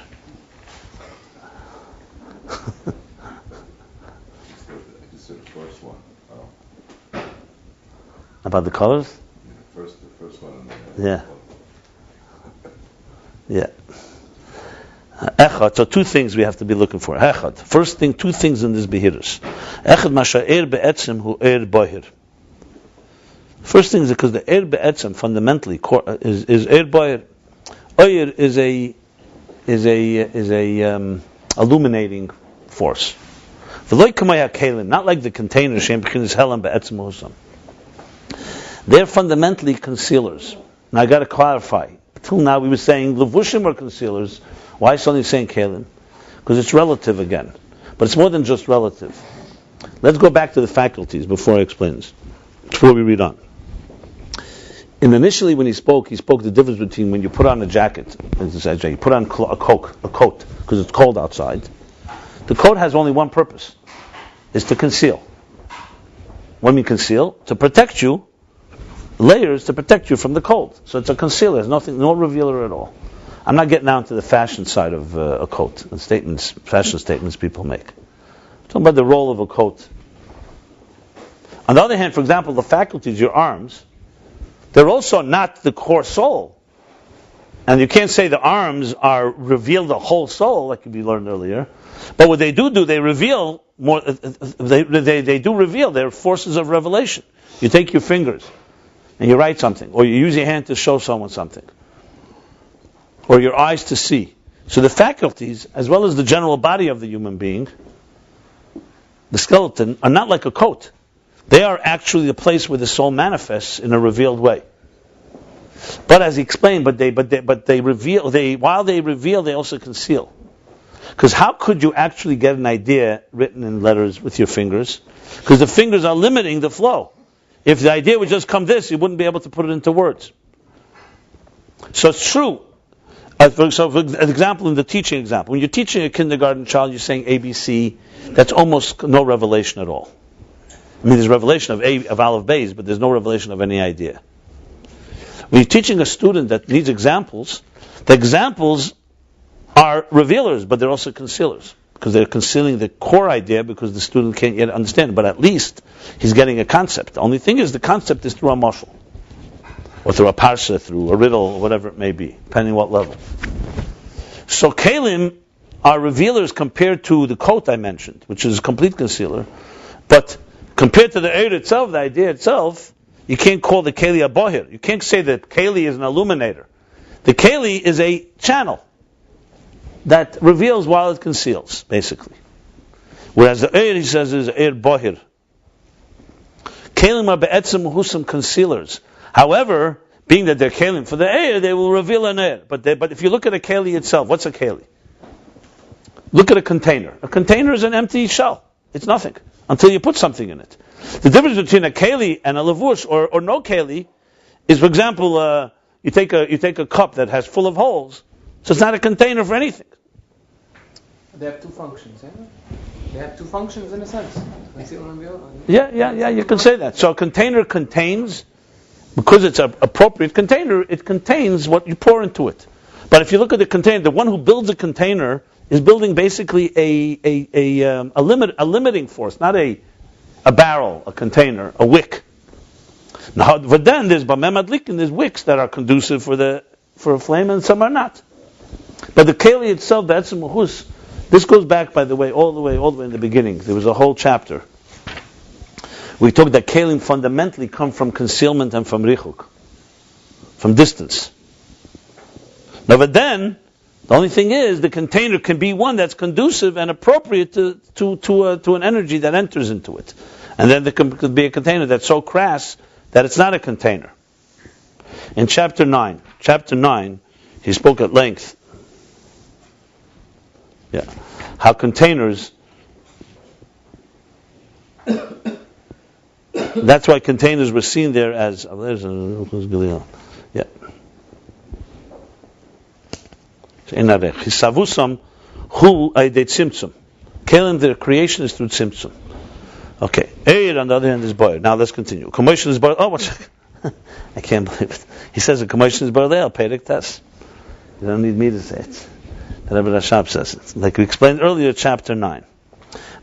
About the colors? The first one. Yeah. Yeah. Echad, so two things we have to be looking for. Echad, first thing, two things in this Behirus. Echad masha'er be'etzem hu er bohir. First thing is because the er be'etzem fundamentally is er bohir. Oyer is a illuminating force. V'loi kamaya kelim, not like the container shem b'chinas helam be'etzem husam. They're fundamentally concealers. Now I got to clarify. Till now we were saying levushim are concealers. Why is only saying kelim? Because it's relative again. But it's more than just relative. Let's go back to the faculties before I explain this. Before we read on. And initially when he spoke the difference between when you put on a jacket, you put on a coat, because it's cold outside. The coat has only one purpose, is to conceal. What do you mean conceal? To protect you, layers to protect you from the cold. So it's a concealer, there's no revealer at all. I'm not getting down to the fashion side of a coat, and fashion statements people make. I'm talking about the role of a coat. On the other hand, for example, the faculties, your arms, they're also not the core soul. And you can't say the arms reveal the whole soul, like we learned earlier. But what they do, they reveal more. They do reveal. They're forces of revelation. You take your fingers and you write something, or you use your hand to show someone something, or your eyes to see. So the faculties, as well as the general body of the human being, the skeleton, are not like a coat. They are actually the place where the soul manifests in a revealed way. But as he explained, while they reveal, they also conceal. Because how could you actually get an idea written in letters with your fingers? Because the fingers are limiting the flow. If the idea would just come you wouldn't be able to put it into words. So it's true. For example, in the teaching example, when you're teaching a kindergarten child, you're saying ABC, that's almost no revelation at all. I mean, there's revelation of Aleph Beis, but there's no revelation of any idea. When you're teaching a student that needs examples, the examples are revealers, but they're also concealers, because they're concealing the core idea because the student can't yet understand it, but at least he's getting a concept. The only thing is the concept is through a mashal, or through a parsha, through a riddle, or whatever it may be, depending what level. So kelim are revealers compared to the coat I mentioned, which is a complete concealer, but compared to the Eir itself, the idea itself, you can't call the keli a bohir. You can't say that keli is an illuminator. The keli is a channel that reveals while it conceals, basically. Whereas the Eir, he says, is Eir bohir. Kelim are be'etzem husam concealers. However, being that they're kelim for the Eir, they will reveal an Eir. But if you look at a keli itself, what's a keli? Look at a container. A container is an empty shell. It's nothing until you put something in it. The difference between a keli and a lavush or no keli is, for example, you take a cup that has full of holes, so it's not a container for anything. They have two functions, eh? They have two functions in a sense. Yeah, you can say that. So a container contains, because it's an appropriate container, it contains what you pour into it. But if you look at the container, the one who builds a container is building basically a limiting force, not a barrel, a container, a wick. Now, but then there's bamem adlik, and there's wicks that are conducive for a flame, and some are not. But the keli itself, that's a muhus. This goes back, by the way, all the way in the beginning. There was a whole chapter. We talked that kelim fundamentally come from concealment and from richuk, from distance. Now, but then the only thing is, the container can be one that's conducive and appropriate to an energy that enters into it. And then there could be a container that's so crass that it's not a container. In chapter 9, he spoke at length. Yeah, how containers. That's why containers were seen there as. Yeah. Hisavusam hu aidei tzimtzum. Kelim, their creation is through tzimtzum. Okay. Eir, on the other hand, is boyer. Now let's continue. Commotion is boyer. Oh, one second. I can't believe it. He says a commotion is boyer. I'll pay the test. You don't need me to say it. The Rebbe Rashab says it. Like we explained earlier, chapter 9.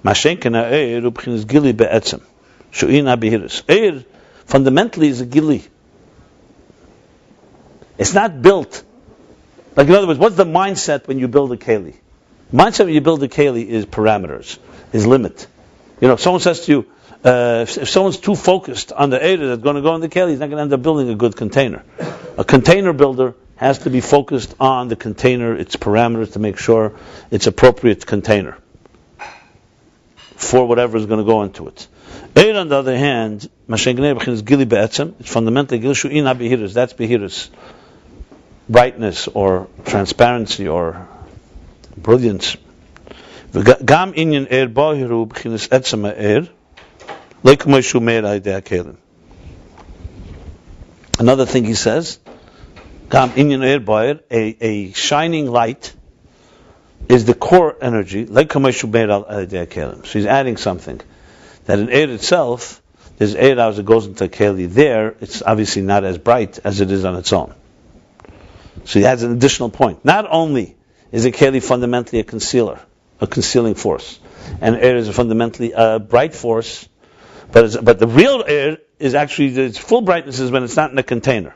Mashenken ha'eir ubchinas gili be'etzem. Shu'in ha'bihirus. Eir fundamentally is a gili. It's not built. Like in other words, what's the mindset when you build a keli? Mindset when you build a keli is parameters, is limit. You know, if someone says to you, if someone's too focused on the Eir that's going to go in the keli, he's not going to end up building a good container. A container builder has to be focused on the container, its parameters, to make sure it's appropriate container for whatever is going to go into it. Eir, on the other hand, is gili be'etzem. It's fundamentally gili shu'in ha'bihirus. That's bihirus. Brightness or transparency or brilliance. Gam inyan eir bohiru b'chinas etzem ha'eir le'kmo shu meir ha'idei ha'kelim. Another thing he says, Gam inyan eir bohir, a shining light, is the core energy, like Kameshu Beir al Kelim. So he's adding something. That in air itself, there's 8 hours that goes into a Keli. There, it's obviously not as bright as it is on its own. So he adds an additional point. Not only is a Keli fundamentally a concealer, a concealing force, and air is fundamentally a bright force, but the real air is actually, its full brightness is when it's not in a container.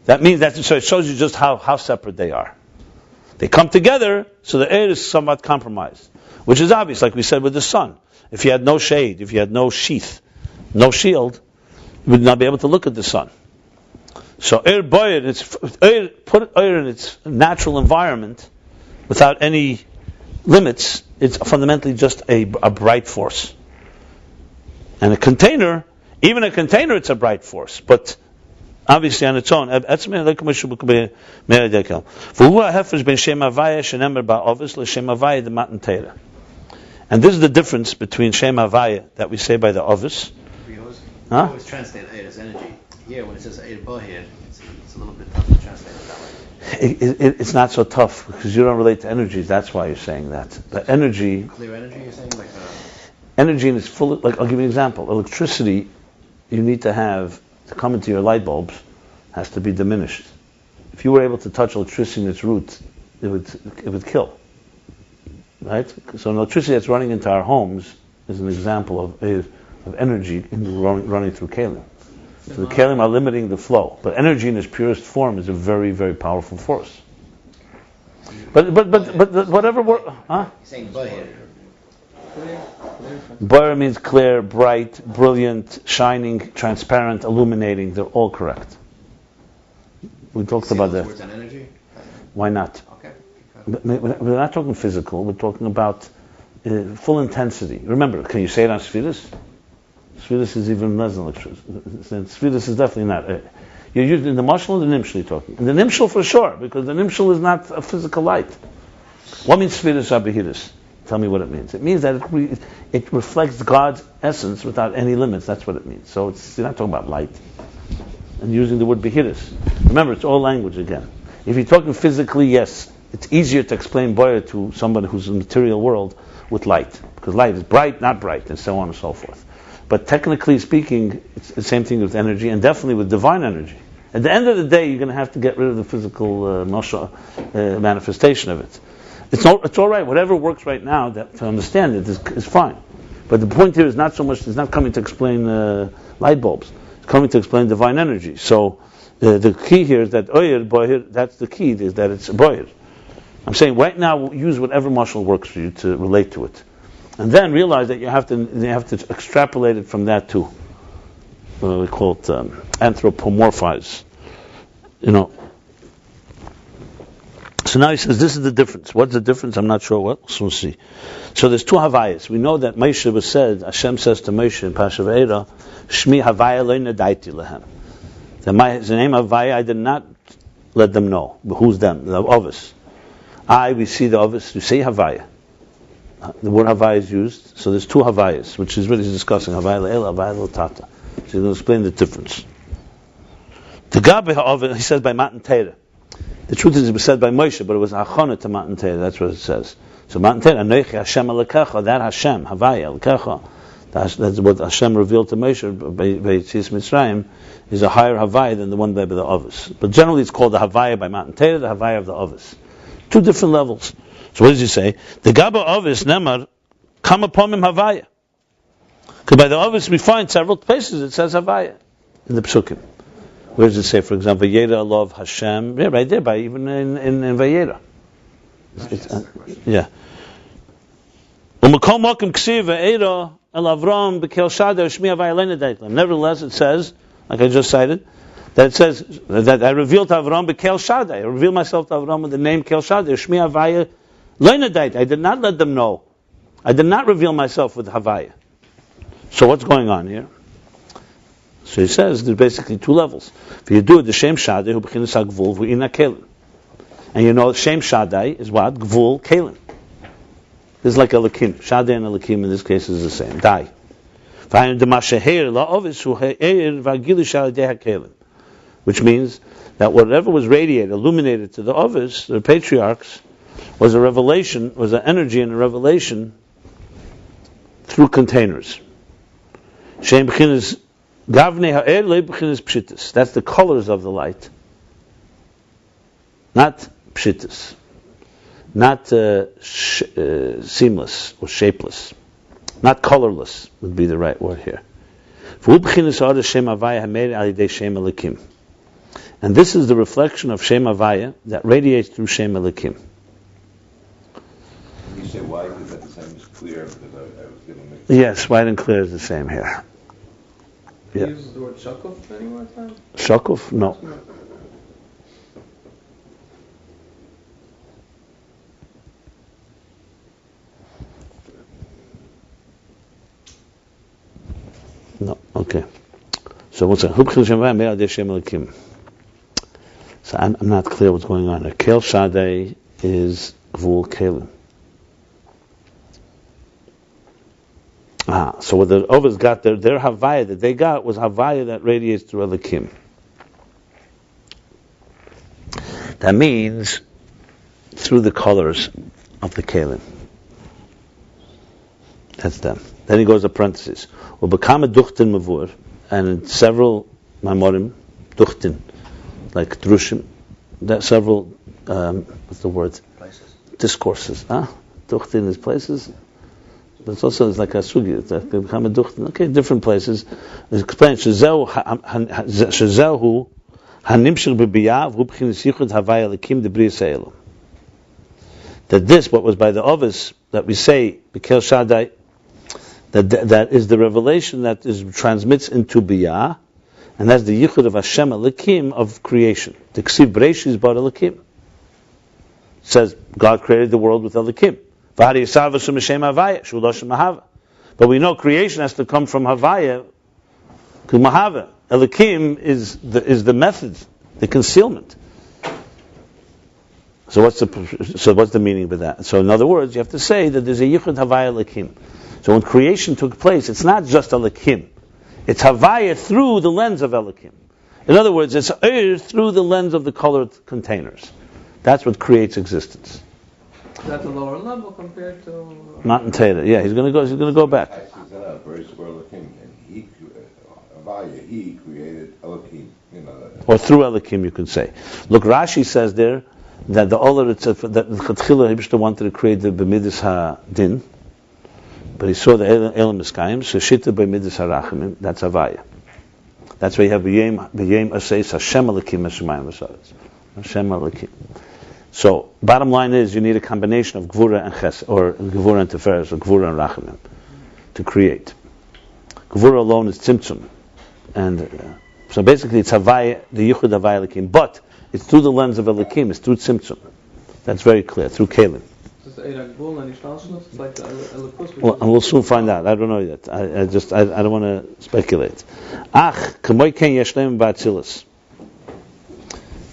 That means so it shows you just how separate they are. They come together, so the air is somewhat compromised, which is obvious, like we said with the sun. If you had no shade, if you had no sheath, no shield, you would not be able to look at the sun. So air boyer, put air in its natural environment without any limits. It's fundamentally just a bright force. And a container, even a container, it's a bright force, but obviously on its own. And this is the difference between Shem Havaya that we say by the Ovis. We always translate air as energy. Here, when it says air boher, it's a little bit tough to translate it that way. It's not so tough because you don't relate to energies. That's why you're saying that. The energy, clear energy, you're saying, like energy is full. Like I'll give you an example. Electricity, you need to have to come into your light bulbs, has to be diminished. If you were able to touch electricity in its root, it would kill. Right? So an electricity that's running into our homes is an example of energy running through Kalim. So the Kalim are limiting the flow, but energy in its purest form is a very, very powerful force. But whatever word, huh? You're saying boher. Boher means clear, bright, brilliant, shining, transparent, illuminating. They're all correct. We talked about that. Words on energy? Why not? Okay. We're not talking physical. We're talking about full intensity. Remember, can you say it on Sfiris? Sfiris is even less than electricity. Sfiris is definitely not. You're using the Mashal or the Nimshal you're talking? And the Nimshal for sure, because the Nimshal is not a physical light. What means Sfiris Abihiris? Tell me what it means. It means that it reflects God's essence without any limits. That's what it means. So you're not talking about light. And using the word Behiris. Remember, it's all language again. If you're talking physically, yes, it's easier to explain Boyer to somebody who's in the material world with light. Because light is bright, not bright, and so on and so forth. But technically speaking, it's the same thing with energy, and definitely with divine energy. At the end of the day, you're going to have to get rid of the physical manifestation of it. It's all right. Whatever works right now to understand it is fine. But the point here is not so much, it's not coming to explain light bulbs. It's coming to explain divine energy. So the key here is that Oyer, Boyer, that's the key, is that it's Boyer. I'm saying right now, use whatever mashal works for you to relate to it. And then realize that you have to extrapolate it from that too. We call it anthropomorphize. So now he says, this is the difference. What's the difference? I'm not sure what. So we'll see. So there's two Havayas. We know that Moshe was said, Hashem says to Moshe in Pasha Ve'era, Shmi Havaya lo nadaiti lehem. The name Havaya, I did not let them know. But who's them? The Ovis. We see the Ovis, we say Havaya. The word Havaya is used. So there's two Havayas, which is really discussing Havaya le'el, Havaya le'tata. So he's going to explain the difference. The Gabi Ha'ovis, he says by Matan Torah. The truth is it was said by Moshe, but it was Achona to Matan Torah. That's what it says. So Matan Torah, Anochi Hashem Alekecha, that Hashem, Havaya, Alekecha, that's what Hashem revealed to Moshe by Yetzias Mitzrayim, is a higher Havaya than the one by the Ovis. But generally it's called the Havaya by Matan Torah, the Havaya of the Ovis. Two different levels. So what does he say? The Gaba Ovis, Nemar, come upon him Havaya. Because by the Ovis we find several places it says Havaya in the Psukim. Where does it say, for example, Vayera love Hashem? Yeah, right there, even in Vayera. Yeah. Nevertheless, it says, like I just cited, that it says that I revealed to Avram Bekel Shaddai. I revealed myself to Avram with the name Kel Shaddai. Shmi Havaya Leinadait. I did not let them know. I did not reveal myself with Havaya. So what's going on here? So he says there's basically two levels. If you do it, the Shem Shaddai, who bechinas ha-gvul, v'ina kelim. And you know, Shem Shaddai is what? Gvul kelim. This is like Elikim. Shaddai and Elikim in this case is the same. Dai. Which means that whatever was radiated, illuminated to the Ovis, the patriarchs, was a revelation, was an energy and a revelation through containers. Shem b'chinas gavnei ha'er le b'chinas pshitis. That's the colors of the light, not pshitis, not seamless or shapeless, not colorless would be the right word here. And this is the reflection of Shem Havaya that radiates through Shem Elikim. You say white is that the same as clear? Because I was getting mixed. Yes, white and clear is the same here. Yeah. He uses the word shakuf anywhere time? Shakuf? No. No, okay. So what's that? So I'm not clear what's going on. A Kel Shadei is Gvul Kelim. So what the Ovis got their Havaya that they got was Havaya that radiates through Elikim. That means through the colors of the Kelim. That's them. Then he goes to parentheses. Ubekama duchtin mavur, and in several mamorim, duchtin, like drushim, that several, what's the word? Places. Discourses. Duchtin is places, but it's also like a sugi. It's like Ubekama duchtin. Okay, different places. It explains shezehu hanimshel b'biyav hubchinis yichud havaya lekim debri se'elu. That this, what was by the Ovis, that we say, Bekel Shaddai, that is the revelation that transmits into Biyah, and that's the Yichud of Hashem Elikim of creation. The Ksiv Breishis bar Elikim says God created the world with Elikim. But we know creation has to come from Havaya to Mahava. Elikim is the method, the concealment. So what's the meaning of that? So in other words, you have to say that there's a Yichud Havaya Elikim. So when creation took place, it's not just Elikim. It's Havaya through the lens of Elikim. In other words, it's through the lens of the colored containers. That's what creates existence. Is that the lower level compared to Matan Torah. Yeah, he's going to go back. He created Elohim. Or through Elikim, you can say. Look, Rashi says there that the Oler that Chatchila Hibshta wanted to create the B'midas HaDin, but he saw the Elam Miskayim, so Shita B'midas HaRachimim, that's Havaya. That's why you have B'yem Aseis Hashem Elikim Hashemayim V'Saaretz. Hashem Elikim. So, bottom line is, you need a combination of Gvura and Ches, or Gvura and Teferes, or Gvura and Rachamim, to create. Gvura alone is Tzimtzum. And so basically it's Havaya, the Yichud Havaya Elikim. But it's through the lens of Elikim, it's through Tzimtzum. That's very clear, through Kelim. Well, and we'll soon find out. I don't know yet. I don't want to speculate.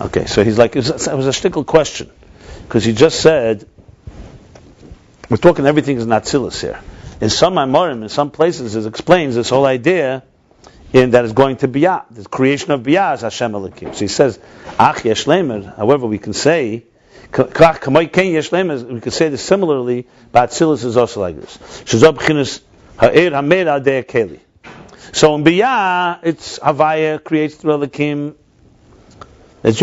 Okay, so he's like, it was a shtickle question. Because he just said, we're talking everything is Natzilus here. In some Amorim, in some places, it explains this whole idea in that is going to Biyah. The creation of Biyah is Hashem Elikim. So he says, however, we can say, we can say this similarly, but Atzilus is also like this. So in Biyah, it's Havaya creates through Elikim. In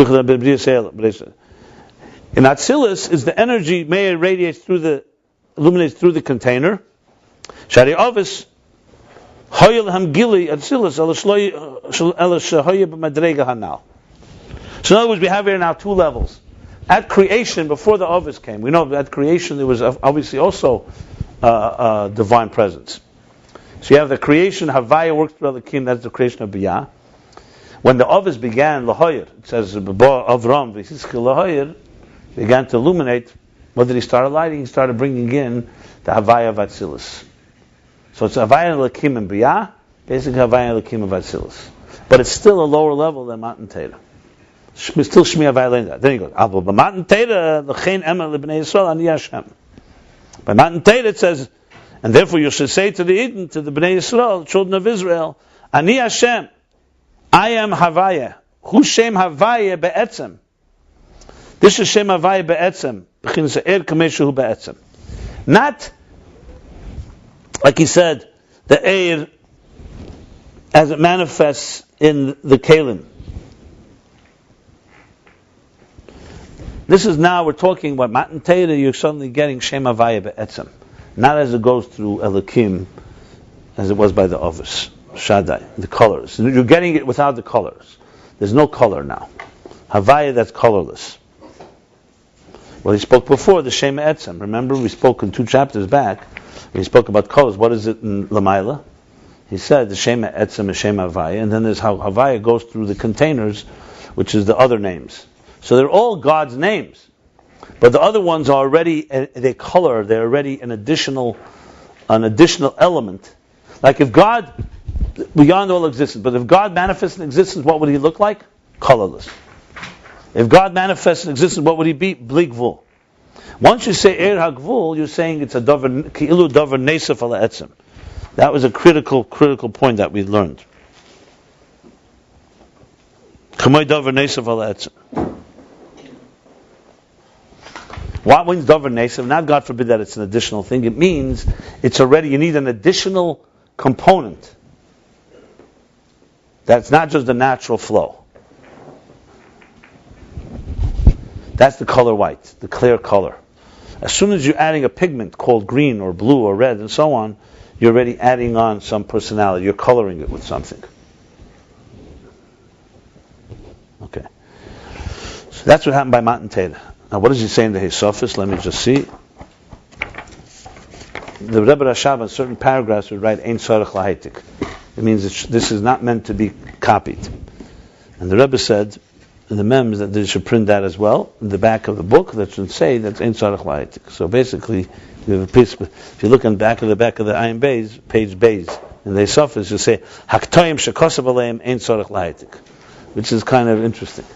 Atzilus, is the energy Meir radiates illuminates through the container. Shari Ovis Hoyel Hamgili Atzilus b'madrega hanal. So in other words, we have here now two levels. At creation, before the Ovis came, we know that at creation there was obviously also divine presence. So you have the creation, Havaya works through Elikim, that's the creation of Biyah. When the Ovis began, Lahoyer, it says, Avram, Lahoyer, began to illuminate. What did he start lighting? He started bringing in the Havaya of Atzilus. So it's Havaya Elikim and Biyah, basically Havaya Elikim of Atzilus. But it's still a lower level than Matan Torah. Still Shmi Havaya Lenda. Then he goes, Abo, but Matan Torah, L'chein Ema L'bnei Yisrael, Ani Hashem. By Matan Torah it says, and therefore you should say to the Eden, to the Bnei Yisrael, the children of Israel, Ani Hashem, I am Havaya. Who Shem Havaya be'etzem? This is Shem Havaya be'etzem. B'chinas ha'er kameshu be'etzem. Not, like he said, the air as it manifests in the kalim. This is now, we're talking about Matan Torah, you're suddenly getting Shem Havaya be'etzem. Not as it goes through Elokim, as it was by the Ovis, Shaddai, the colors. You're getting it without the colors. There's no color now. Havaya, that's colorless. Well, he spoke before, the Shem Etzem. Remember, we spoke in 2 chapters back, he spoke about colors. What is it in Lamaila? He said the Shem Etzem is Shem Havaya, and then there's how Havaya goes through the containers, which is the other names. So they're all God's names. But the other ones are already, they color, they're already an additional element. Like if God, beyond all existence, but if God manifests in existence, what would he look like? Colorless. If God manifests in existence, what would he be? Bli gvul. Once you say Er HaGvul, you're saying it's a davar, ki'ilu davar nesef ala etzem. That was a critical point that we learned. Kamei davar nesef ala etzem. What means davar nesef? Not, God forbid, that it's an additional thing. It means it's already, you need an additional component. That's not just the natural flow. That's the color white, the clear color. As soon as you're adding a pigment called green or blue or red and so on, you're already adding on some personality. You're coloring it with something. Okay. So that's what happened by Matan Torah. Now what does he say in the Hesofis? Let me just see. The Rebbe Rashab in certain paragraphs would write Ein Tzarech Lahaitik. It means this is not meant to be copied. And the Rebbe said in the mems that they should print that as well in the back of the book that should say that's Ein Tzarech Lahaitik. So basically, you have a piece. If you look in the back of the Ayin Beis, page Beis, in the Hesofis, you say Haktoyim Shekosav Aleim Ein Tzarech Lahaitik, which is kind of interesting.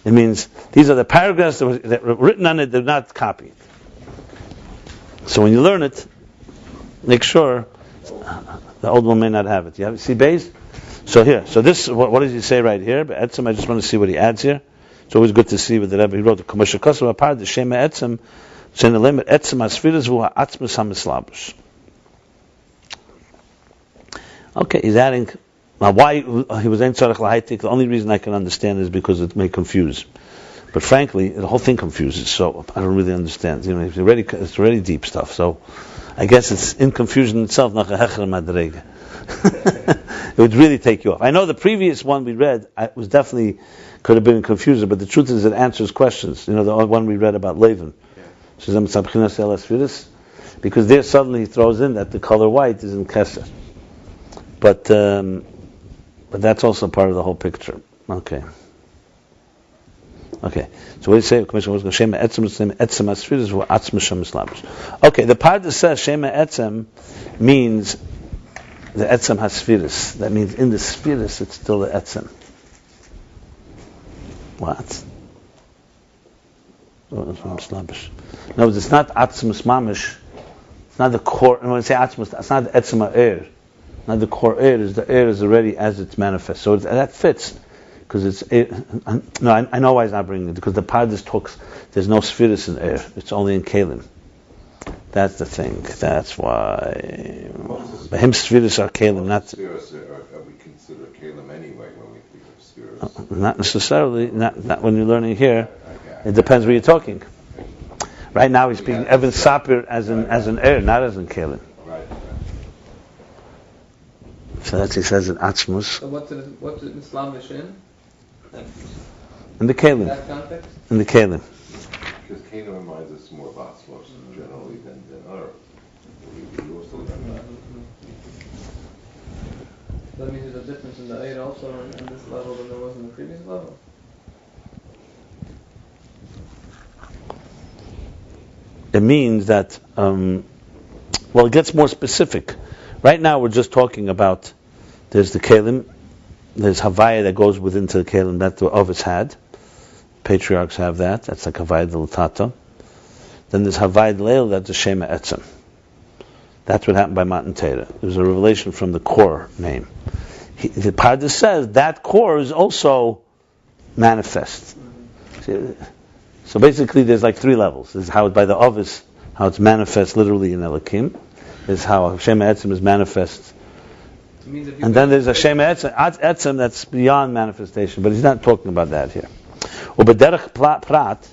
It means these are the paragraphs that were written on it, they're not copied. So when you learn it, make sure the old one may not have it. You see Beis? So here, so this, what does he say right here? Etzem, I just want to see what he adds here. It's always good to see what the Rebbe wrote. Commercial customer part, the Shema Etzem, saying the limit, Etzem Asfiras Vu Ha'atzmus HaMislabush. Okay, he's adding, now why he was Ein Tzarech Lahaitik, the only reason I can understand is because it may confuse. But frankly, the whole thing confuses, so I don't really understand. You know, it's already deep stuff, so I guess it's in confusion itself, nach a hecher madrega. It would really take you off. I know the previous one we read was definitely could have been confusing, but the truth is it answers questions. You know, the one we read about Lavan. Because there suddenly he throws in that the color white is in Keser. But that's also part of the whole picture. Okay. So what do you say? Okay, the part that says Shema Etzem means the Etzem Hasfiris. That means in the Sfiris it's still the Etzem. What? No, it's not Atzmus Mamish. It's not the core. And when I say Atzmus, it's not the Etzem Ha'er. Not the core air. The air is already as it's manifest. So that fits. Because it's no, I know why he's not bringing it. Because the Pardes talks, there's no spheres in air. It's only in Kalim. That's the thing. That's why. But him spheres are Kalim, not. Spheres are we consider Kalim anyway when we think of spheres? Not necessarily. Not when you're learning here. It depends where you're talking. Right now he's speaking Evan Sapir as an air, not as in Kalim. Right. So that's he says in Atzmus. So what's it Islamish in? In the Kalim. In that context? In the Kalim. Because Kalim reminds us more of Asmos generally than other. We also learn that. That means there's a difference in the 8 also in this level than there was in the previous level. It means that, it gets more specific. Right now we're just talking about, there's the Kalim, there's Havaya that goes within the Kalim that the Ovis had. Patriarchs have that. That's like Havaya del Tata. Then there's Havaya del Leil, that's the Shema Etzem. That's what happened by Matan Torah. There's a revelation from the core name. The Pardes says that core is also manifest. So basically, there's like three levels. This is how by the Ovis, how it's manifest literally in Elokim. This is how Hashem Etzem is manifest. And then there's Hashem Etzem that's beyond manifestation, but he's not talking about that here. Ubederach prat,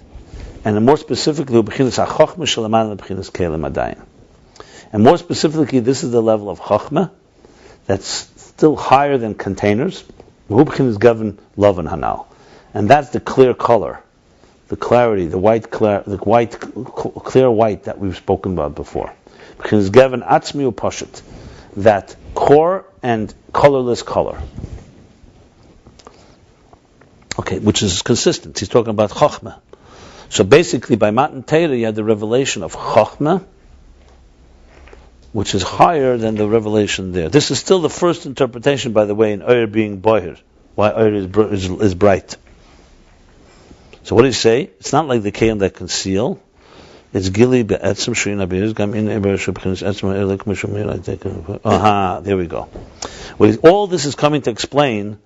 and more specifically, and more specifically, this is the level of Chochmah that's still higher than containers. Is governed love and hanal, and that's the clear color, the clarity, the clear white that we've spoken about before. Because given atzmi upashit, that core and colorless color. Okay, which is consistent. He's talking about Chochmah. So basically, by Matan Torah, you had the revelation of Chochmah, which is higher than the revelation there. This is still the first interpretation, by the way, in Oyer being Boher, why Oyer is bright. So what do you say? It's not like the Kalim that conceal. It's Gili be'etzem shrin abir gam in eber shebchinas etzem elik mishumir. There we go. All this is coming to explain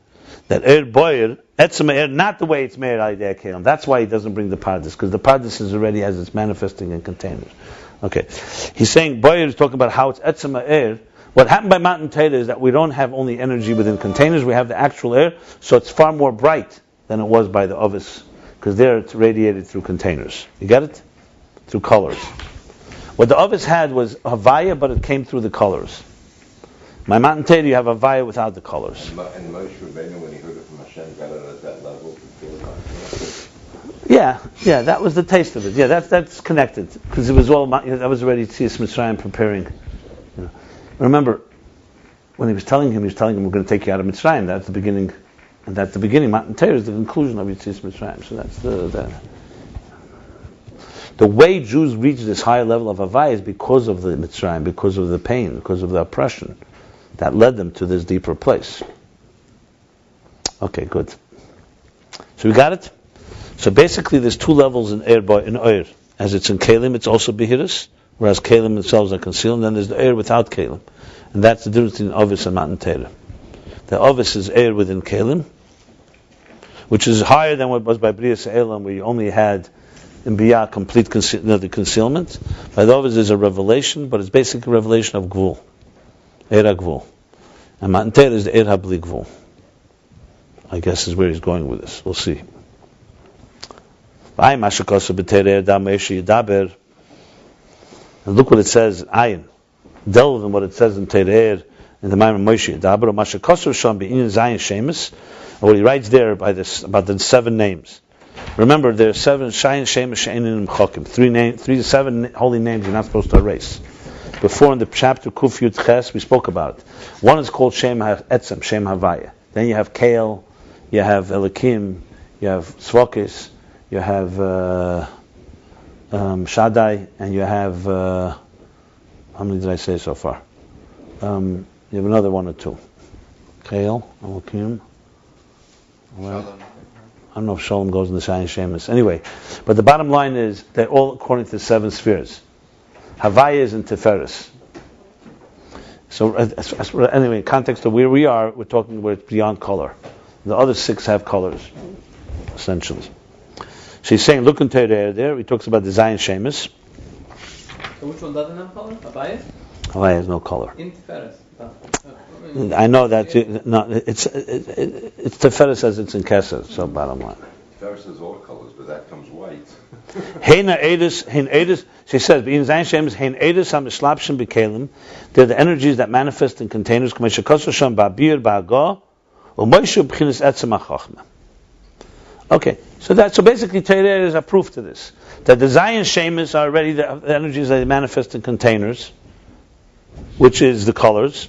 that Oyer Boyer, etzem Oyer, not the way it's made out of the Kalim. That's why he doesn't bring the Pardes, because the Pardes is already as it's manifesting in containers. Okay, he's saying Boyer is talking about how it's etzem Oyer. What happened by Matan Torah is that we don't have only energy within containers; we have the actual air, so it's far more bright than it was by the Ovis, because there it's radiated through containers. You get it? Through colors. What the Ovis had was Havaya, but it came through the colors. My Matan Torah, you have Havaya without the colors. And Moshe Rabbeinu, when he heard it from Hashem, got it at that level to feel it. Yeah, that was the taste of it. Yeah, that's connected, because it was all. That was already Tzias Mitzrayim preparing. You know. Remember, when he was telling him, we're going to take you out of Mitzrayim. That's the beginning, and at the beginning, Matan Torah is the conclusion of Tzias Mitzrayim. So that's the way Jews reach this higher level of Havaya is because of the Mitzrayim, because of the pain, because of the oppression that led them to this deeper place. Okay, good. So we got it? So basically there's two levels in Oyer. As it's in Kalim, it's also Behiris, whereas Kalim themselves are concealed, and then there's the Oyer without Kalim. And that's the difference between Ovis and Matan Torah. The Ovis is Oyer within Kalim, which is higher than what was by Brias Elam, where you only had in Biyah complete the concealment. By the Ovis is a revelation, but it's basically a revelation of Gvul. Eir HaGvul. And Matan Torah is the Eir HaBli Gvul. I guess is where he's going with this. We'll see. And look what it says, Ayin. Delve in what it says in Tereir, in the Maimon Moshe Yedaber, or Mashakosar Sham Be'in Zayin Shemus, or what he writes there about the 7 names. Remember, there are 7 Shayin Shemus She'enim Chokim. 7 holy names you're not supposed to erase. Before in the chapter Kuf Yud Ches, we spoke about it. One is called Shem HaEtzem, Shem Havaya. Then you have Kael, you have Elikim, you have Svokis, you have Shaddai, and you have how many did I say so far? You have another 1 or 2. Kael, Elikim. Right. I don't know if Shalom goes in the Shayin Shemus. Anyway, but the bottom line is they're all according to 7 spheres. Havaya is in Tiferes. So anyway, in context of where we are, we're talking where it's beyond color. The other 6 have colors, essentially. So he's saying, look into there. He talks about the Zayin Shemus. So which one doesn't have color? Havaya? Havaya has no color. In Tiferes. I know that. It's Tiferes as it's in Kesed. So bottom line. Tiferes has all colors, but that comes white. Heina Edis. She says, "In Zayin Shemus, Hein Edis HaMishlapshim B'Kelim." They're the energies that manifest in containers. K'meshakosar Sham Ba'bir Ba'agah U'Moshe B'chinas Etzem HaChochmah. Okay, so basically Torah is a proof to this. That the Zayin Shemus are already the energies that manifest in containers, which is the colors,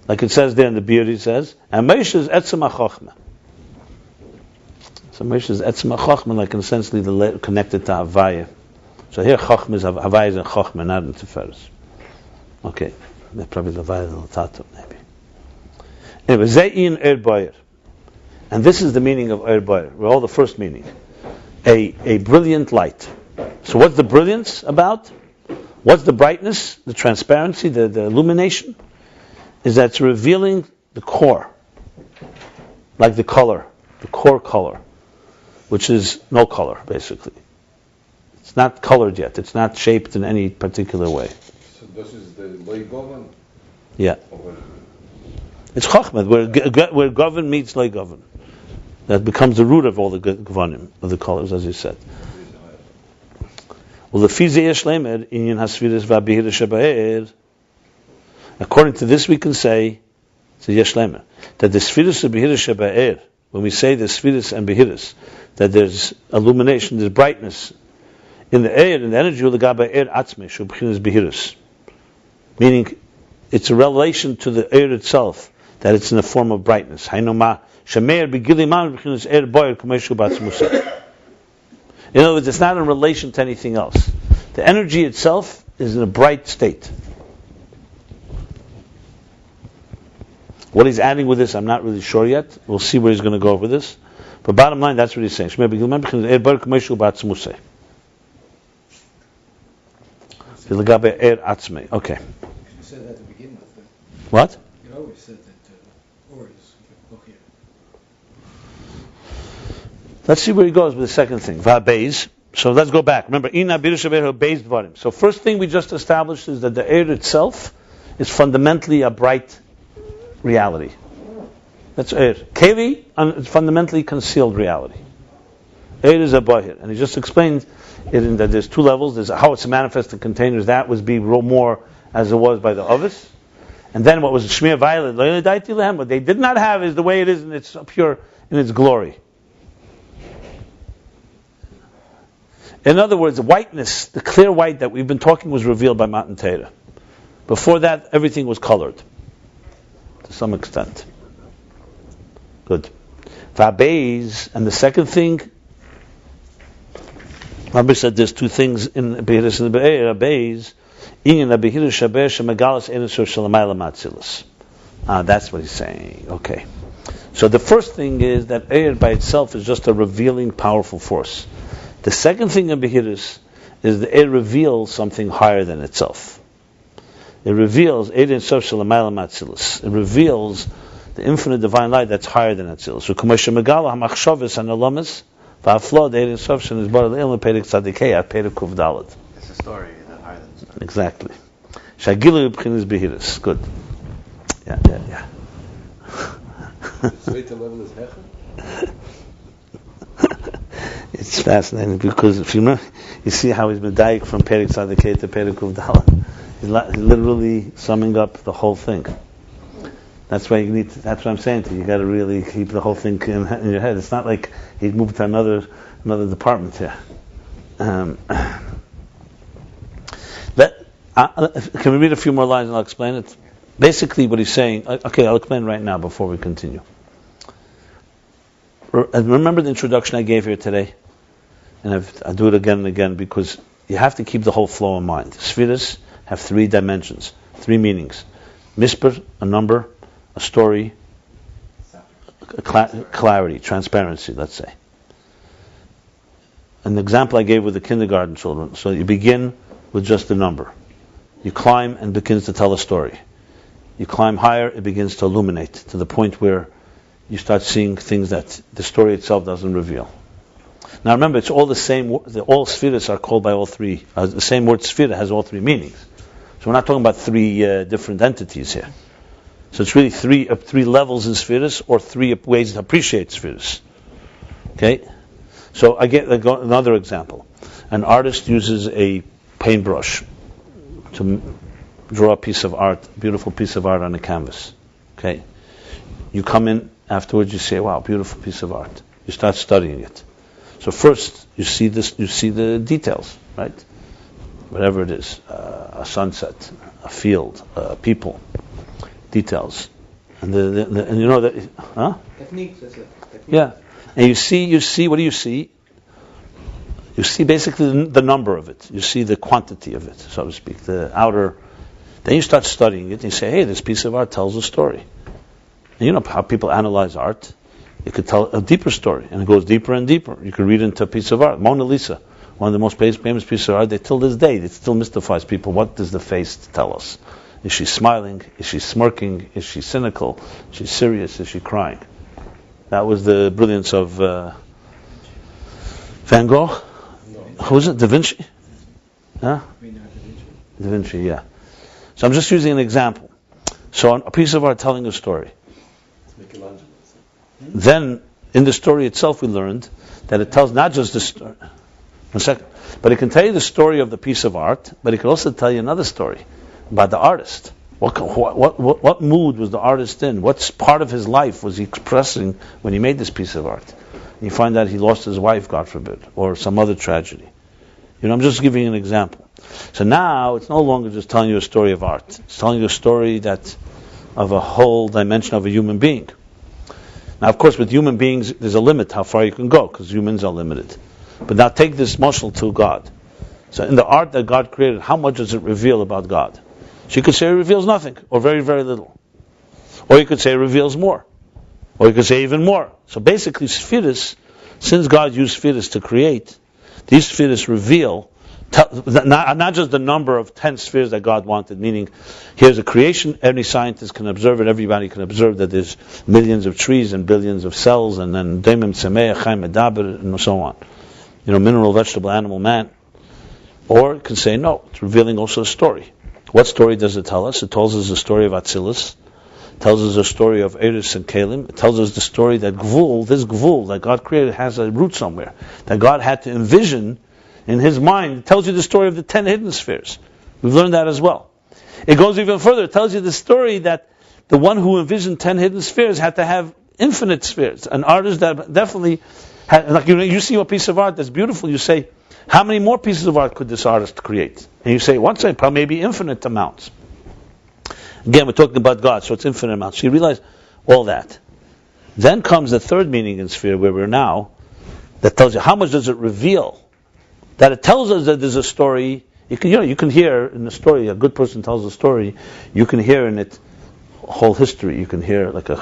like it says there in the Beis, it says, and Moshe is Etzem HaChochmah. So Moshe is Etzem HaChochmah, like essentially connected to Havaya. So here Chochmah is Havaya is in Chochmah, not in Tiferes. Okay, probably Havaya is Tato, maybe. Anyway, Zayin Oyer Boyer. And this is the meaning of Oyer Boyer. Well, the first meaning. A brilliant light. So what's the brilliance about? What's the brightness, the transparency, the illumination? Is that it's revealing the core. Like the color, the core color, which is no color, basically. It's not colored yet. It's not shaped in any particular way. So this is the lay govern? Yeah. It's Chochmah, where govern meets lay govern. That becomes the root of all the gavanim, of the colors, as you said. According to this, we can say, that the Sfiris and Behiris Sheba'er, when we say the Sfiris and Behiris, that there's illumination, there's brightness in the air, in the energy of the Gaba Air Atzme, Shubchinas Behiris. Meaning, it's a relation to the air itself, that it's in the form of brightness. In other words, it's not in relation to anything else. The energy itself is in a bright state. What he's adding with this, I'm not really sure yet. We'll see where he's going to go with this. But bottom line, that's what he's saying. Okay. You said that at the beginning of the... What? You always said that or is here. Let's see where he goes with the second thing. Beis. So let's go back. Remember, Beis Dvarim. So first thing we just established is that the air itself is fundamentally a bright reality. That's air. Keli is fundamentally concealed reality. Air is a bahir. And he just explained it in that there's two levels. There's how it's manifest in containers. That was be more as it was by the others. And then what was Shmir Violet, what they did not have is the way it is, and it's pure in its glory. In other words, whiteness, the clear white that we've been talking was revealed by Matan Torah. Before that, everything was colored, to some extent. Good. Beis, and the second thing, Rabbi said there's two things in Beis and Beis. That's what he's saying. Okay. So the first thing is that air by itself is just a revealing, powerful force. The second thing in Behiris is that it reveals something higher than itself. It reveals it reveals the infinite divine light that's higher than Atzilus. So It's a story that higher than the story. Exactly. Shagilu B'chinas Behiris. Good. Yeah. The zweite level is Hecher? It's fascinating because if you remember, you see how he's been daik from Perik Tzadikei to Perik Kuf Dalet. He's literally summing up the whole thing. That's why you need. That's what I'm saying to you. You got to really keep the whole thing in your head. It's not like he's moved to another department here. Can we read a few more lines and I'll explain it? Basically, what he's saying. Okay, I'll explain right now before we continue. Remember the introduction I gave here today? And I'll do it again and again because you have to keep the whole flow in mind. Spheres have 3 dimensions, 3 meanings. Misper, a number, a story, clarity, transparency, let's say. An example I gave with the kindergarten children. So you begin with just a number. You climb and begins to tell a story. You climb higher, it begins to illuminate to the point where you start seeing things that the story itself doesn't reveal. Now remember, it's all the same. All spheres are called by all 3. The same word sphere has all 3 meanings. So we're not talking about 3 different entities here. So it's really 3 levels in spheres or 3 ways to appreciate spheres. Okay. So I get another example. An artist uses a paintbrush to draw a piece of art, a beautiful piece of art on a canvas. Okay. You come in afterwards, you say, "Wow, beautiful piece of art." You start studying it. So first, you see the details, right? Whatever it is, a sunset, a field, people, details, and and you know that, huh? Techniques, that's it. Yeah, and you see. What do you see? You see basically the number of it. You see the quantity of it, so to speak, the outer. Then you start studying it, and you say, "Hey, this piece of art tells a story." And you know how people analyze art. It could tell a deeper story, and it goes deeper and deeper. You could read into a piece of art. Mona Lisa, one of the most famous pieces of art, till this day, it still mystifies people. What does the face tell us? Is she smiling? Is she smirking? Is she cynical? Is she serious? Is she crying? That was the brilliance of Van Gogh. Who's it? Da Vinci? Huh? Leonardo da Vinci. Da Vinci, yeah. So I'm just using an example. So a piece of art telling a story. Then, in the story itself, we learned that it tells not just the story. One second. But it can tell you the story of the piece of art, but it can also tell you another story about the artist. What mood was the artist in? What part of his life was he expressing when he made this piece of art? And you find out he lost his wife, God forbid, or some other tragedy. I'm just giving you an example. So now, it's no longer just telling you a story of art. It's telling you a story that's of a whole dimension of a human being. Now, of course, with human beings, there's a limit how far you can go, because humans are limited. But now take this mashal to God. So in the art that God created, how much does it reveal about God? So you could say it reveals nothing, or very, very little. Or you could say it reveals more. Or you could say even more. So basically, spheres, since God used spheres to create, these spheres reveal not just the number of 10 spheres that God wanted, meaning here's a creation, any scientist can observe it, everybody can observe that there's millions of trees and billions of cells, and then Demim, Tzemeach, Chaim, Medaber, and so on. Mineral, vegetable, animal, man. Or it can say no, it's revealing also a story. What story does it tell us? It tells us the story of Atzilus. It tells us the story of Eris and Kalim. It tells us the story that this Gvul that God created has a root somewhere, that God had to envision in His mind. It tells you the story of the 10 hidden spheres. We've learned that as well. It goes even further. It tells you the story that the one who envisioned 10 hidden spheres had to have infinite spheres. An artist that definitely had, like you see a piece of art that's beautiful, you say, how many more pieces of art could this artist create? And you say, probably maybe infinite amounts. Again, we're talking about God, so it's infinite amounts. So you realize all that. Then comes the third meaning in sphere, where we're now, that tells you how much does it reveal. That it tells us that there's a story. You can hear in the story, a good person tells a story, you can hear in it a whole history. You can hear like a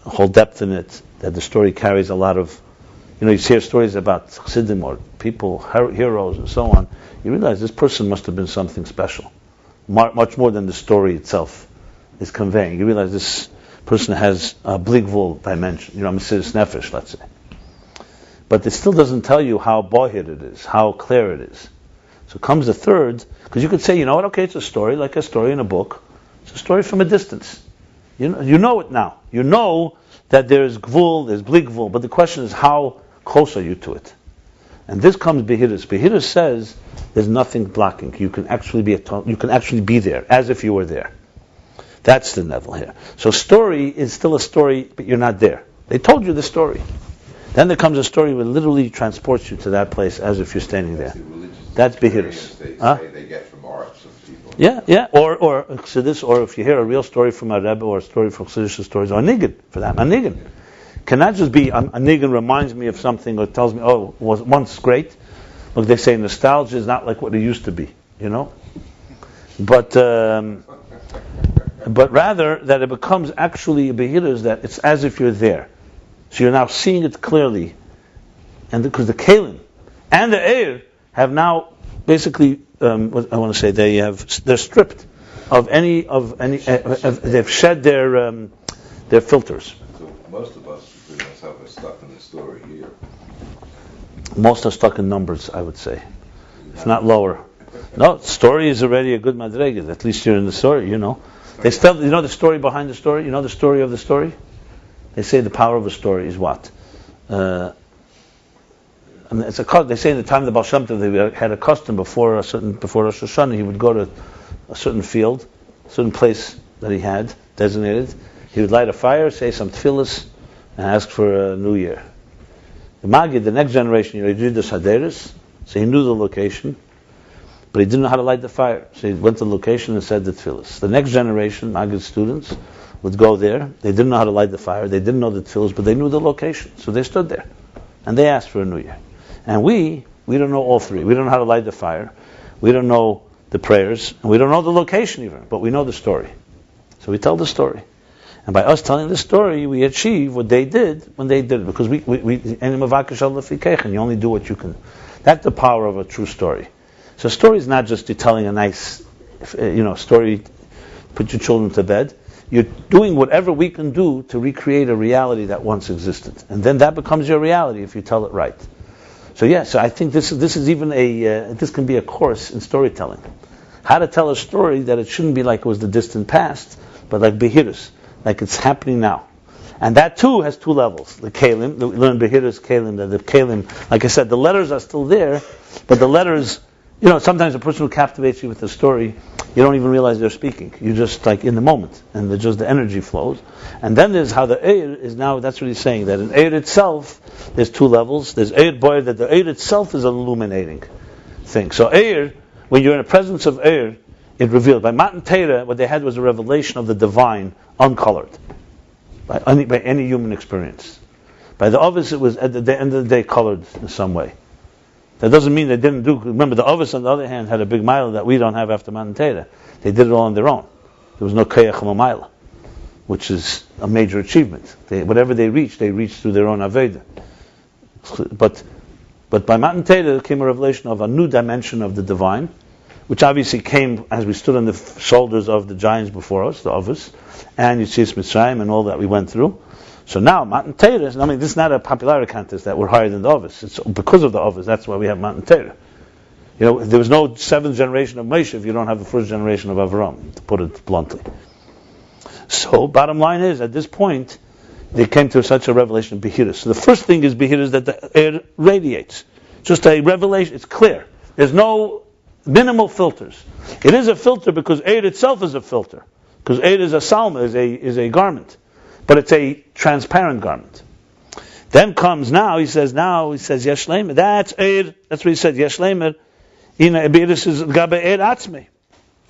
whole depth in it, that the story carries a lot of, you hear stories about Chassidim or people, heroes and so on. You realize this person must have been something special. Much more than the story itself is conveying. You realize this person has a bligvul dimension, Mesiris Nefesh, let's say. But it still doesn't tell you how bohir it is, how clear it is. So comes the third, because you could say, okay, it's a story, like a story in a book. It's a story from a distance. You know it now. You know that there's gvul, there's bligvul, but the question is, how close are you to it? And this comes Behirus. Behirus says there's nothing blocking. You can actually be there, as if you were there. That's the level here. So story is still a story, but you're not there. They told you the story. Then there comes a story where literally transports you to that place as if you're standing there. That's Behirus. They get from arts of people. Yeah. Or Chassidus, or if you hear a real story from a Rebbe, or a story from Chassidus stories, or a Niggin, for that. A Niggin cannot just be a Niggin reminds me of something, or tells me, it was once great. Look, they say nostalgia is not like what it used to be, But rather that it becomes actually a Behirus, that it's as if you're there. So you're now seeing it clearly, and because the Kalim and the Eir have now basically, what I want to say, they're stripped of any. They've shed their filters. So most of us, including myself, are stuck in the story here. Most are stuck in numbers, I would say, if not lower. No, story is already a good madrega. At least you're in the story, They still, the story behind the story. The story of the story. They say the power of a story is what? They say in the time of the Baal Shem Tov, they had a custom before Rosh Hashanah, he would go to a certain field, a certain place that he had designated. He would light a fire, say some tefillas, and ask for a new year. The Magid, the next generation, he did the Saderis, so he knew the location, but he didn't know how to light the fire. So he went to the location and said the tefillas. The next generation, Magid students, would go there. They didn't know how to light the fire. They didn't know the tefillas, but they knew the location. So they stood there. And they asked for a new year. And we don't know all three. We don't know how to light the fire. We don't know the prayers. And we don't know the location even. But we know the story. So we tell the story. And by us telling the story, we achieve what they did when they did it. Because you only do what you can. That's the power of a true story. So a story is not just you telling a nice, story, put your children to bed. You're doing whatever we can do to recreate a reality that once existed. And then that becomes your reality if you tell it right. So I think this is even this can be a course in storytelling. How to tell a story that it shouldn't be like it was the distant past, but like Behirus, like it's happening now. And that too has two levels. The Kalim, we learn Behirus Kalim, that the Kalim, like I said, the letters are still there, but the letters, sometimes a person who captivates you with the story, you don't even realize they're speaking. You're just like in the moment, and the energy flows. And then there's how the Eir is now, that's what he's saying, that in Eir itself, there's two levels. There's Eir Boyer, that the Eir itself is an illuminating thing. So Eir, when you're in the presence of Eir, it revealed. By Matan Torah, what they had was a revelation of the divine, uncolored, by any human experience. By the Ovis, it was at the end of the day colored in some way. That doesn't mean they didn't do. Remember, the Ovis, on the other hand, had a big mile that we don't have after Matan Torah. They did it all on their own. There was no Kayach Ma'ila, which is a major achievement. Whatever they reached through their own Aveda. But by Matan Torah, there came a revelation of a new dimension of the divine, which obviously came as we stood on the shoulders of the giants before us, the Ovis, and Yetzias Mitzrayim and all that we went through. So now, Matan Torah, this is not a popularity contest that we're higher than the Ovis. It's because of the Ovis, that's why we have Matan Torah. There was no seventh generation of Moshe if you don't have the first generation of Avram, to put it bluntly. So, bottom line is, at this point, they came to such a revelation of Behirus. So the first thing is Behirus, that the air radiates. Just a revelation, it's clear. There's no minimal filters. It is a filter because air itself is a filter. Because air is a salma, is a garment. But it's a transparent garment. Then comes he says Yesh Leimer. That's air, that's what he said, Yesh Leimer. Behirus is Gabe air atzmei.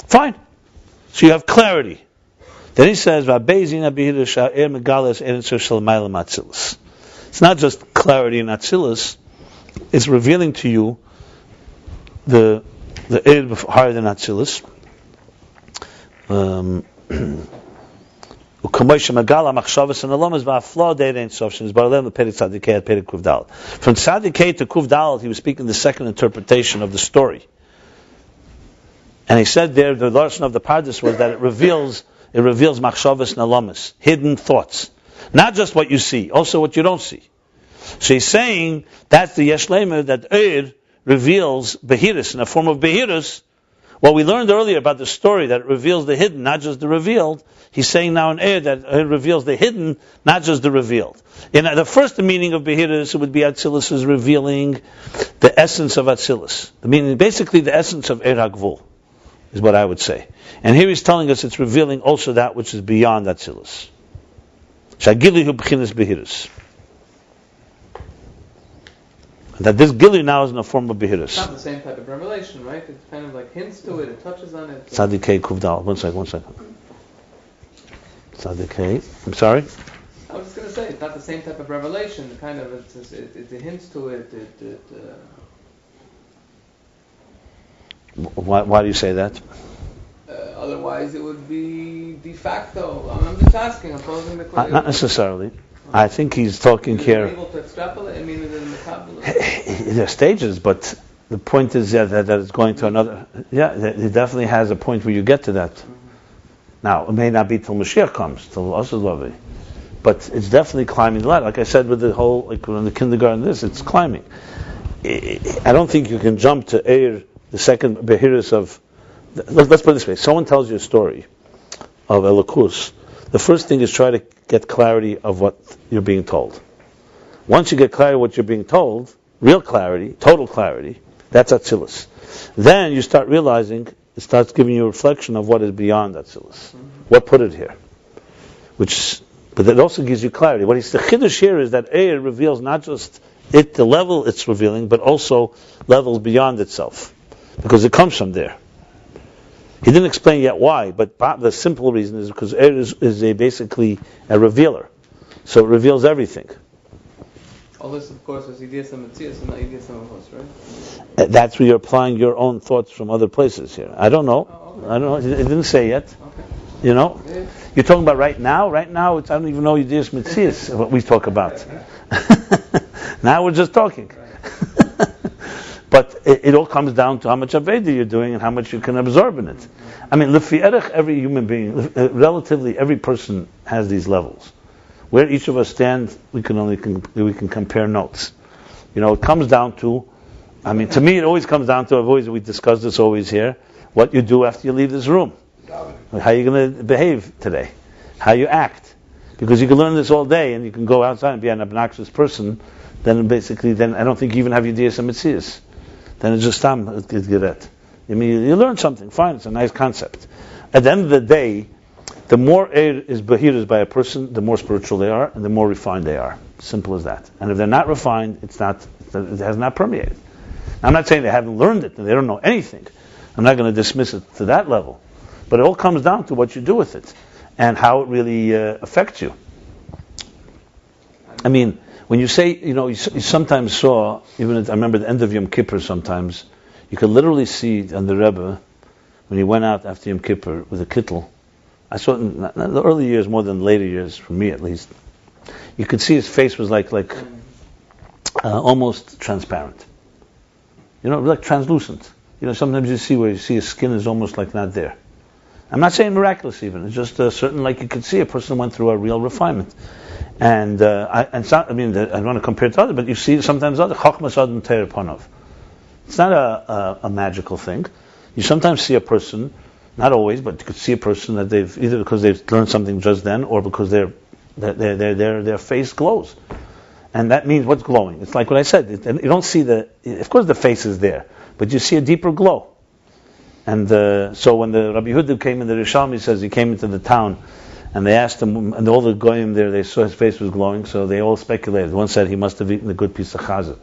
Fine. So you have clarity. Then he says, it's not just clarity in Atzilus, it's revealing to you the air higher than Atzilus. From Tzadikei to Kuvdal, he was speaking the second interpretation of the story. And he said there, the lesson of the Pardes was that it reveals machshavas nalamas, hidden thoughts. Not just what you see, also what you don't see. So he's saying that's the Yesh Leimer, that Eir reveals Behirus, in a form of Behirus. What we learned earlier about the story, that it reveals the hidden, not just the revealed, he's saying now in Eir that it reveals the hidden, not just the revealed. In the first meaning of Behirus, it would be Atzilus is revealing the essence of Atzilus. The meaning, basically the essence of Eir HaGvul, is what I would say. And here he's telling us it's revealing also that which is beyond Atzilus. Shagilihu b'chinas Behirus. That this Gili now is in the form of Behirus. It's not the same type of revelation, right? It's kind of like hints to it, it touches on it. Tzadikei Kuvdal. One second. Tzadikei. I'm sorry? I was just going to say, it's not the same type of revelation. Kind of, it hints to it. Why do you say that? Otherwise, it would be de facto. I'm just asking. I'm posing the question. Not necessarily. I think he's talking here. Able to extrapolate. I mean, there are stages, but the point is that it's going to another. Yeah, it definitely has a point where you get to that. Mm-hmm. Now, it may not be till Mashiach comes, till Asulavi, but it's definitely climbing the ladder. Like I said with the whole, like in the kindergarten, it's climbing. I don't think you can jump to Eir, the second Behirus of. Let's put it this way: someone tells you a story of Elokus. The first thing is try to get clarity of what you're being told. Once you get clarity of what you're being told, real clarity, total clarity, that's Atzilus. Then you start realizing, it starts giving you a reflection of what is beyond Atzilus. What put it here? But it also gives you clarity. The Chiddush here is that Eir reveals not just the level it's revealing, but also levels beyond itself. Because it comes from there. He didn't explain yet why, but the simple reason is because Eir is basically a revealer. So it reveals everything. All this, of course, is Yediyas HaMetzias and not Yediyas HaMavos, right? That's where you're applying your own thoughts from other places here. I don't know. Okay. I don't know. It didn't say yet. Okay. You know? Yeah. You're talking about right now? Right now, I don't even know Yediyas HaMetzias, what we talk about. Now we're just talking. But it all comes down to how much Aveda you're doing and how much you can absorb in it. I mean, Lefi Erech, every human being, relatively every person has these levels. Where each of us stand, we can compare notes. It comes down to, to me it always comes down to, we discuss this always here, what you do after you leave this room. How you going to behave today. How you act. Because you can learn this all day and you can go outside and be an obnoxious person, then I don't think you even have your dias and mitzias. Then it's just geret. You learn something, fine, it's a nice concept. At the end of the day, the more is behiras by a person, the more spiritual they are, and the more refined they are. Simple as that. And if they're not refined, it has not permeated. I'm not saying they haven't learned it, and they don't know anything. I'm not going to dismiss it to that level. But it all comes down to what you do with it, and how it really affects you. When you say, you sometimes saw, I remember the end of Yom Kippur sometimes, you could literally see on the Rebbe, when he went out after Yom Kippur with a kittel, I saw it in the early years more than the later years, for me at least, you could see his face was like almost transparent. Like translucent. Sometimes you see his skin is almost like not there. I'm not saying miraculous even, it's just a certain, like you could see a person went through a real refinement. And I don't want to compare it to others, but you see sometimes other Chachmas Adam Teir Panov. It's not a magical thing. You sometimes see a person, not always, but you could see a person that they've either because they've learned something just then, or because their face glows, and that means what's glowing. It's like what I said. You don't see of course the face is there, but you see a deeper glow. And so when the Rabbi Yehuda came in the Rishalmi, says he came into the town. And they asked him, and all the goyim there, they saw his face was glowing, so they all speculated. One said he must have eaten a good piece of chazah.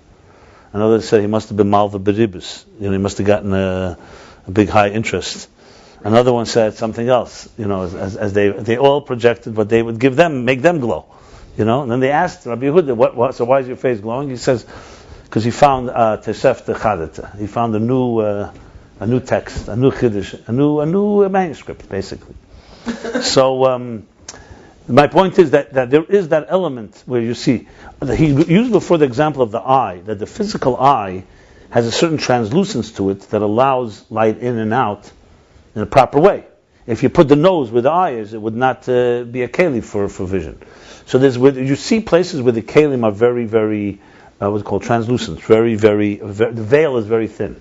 Another said he must have been malva beribus. He must have gotten a big high interest. Another one said something else. As they all projected what they would give them, make them glow. And then they asked Rabbi Yehuda, so why is your face glowing? He says, because he found Tesef the Chadata. He found a new text, a new chiddush, a new manuscript, basically. So my point is that there is that element where you see, he used before the example of the eye, that the physical eye has a certain translucence to it that allows light in and out in a proper way. If you put the nose where the eye is, it would not be a keli for vision. So you see places where the kelim are very, very, what's called translucent, very, very, the veil is very thin.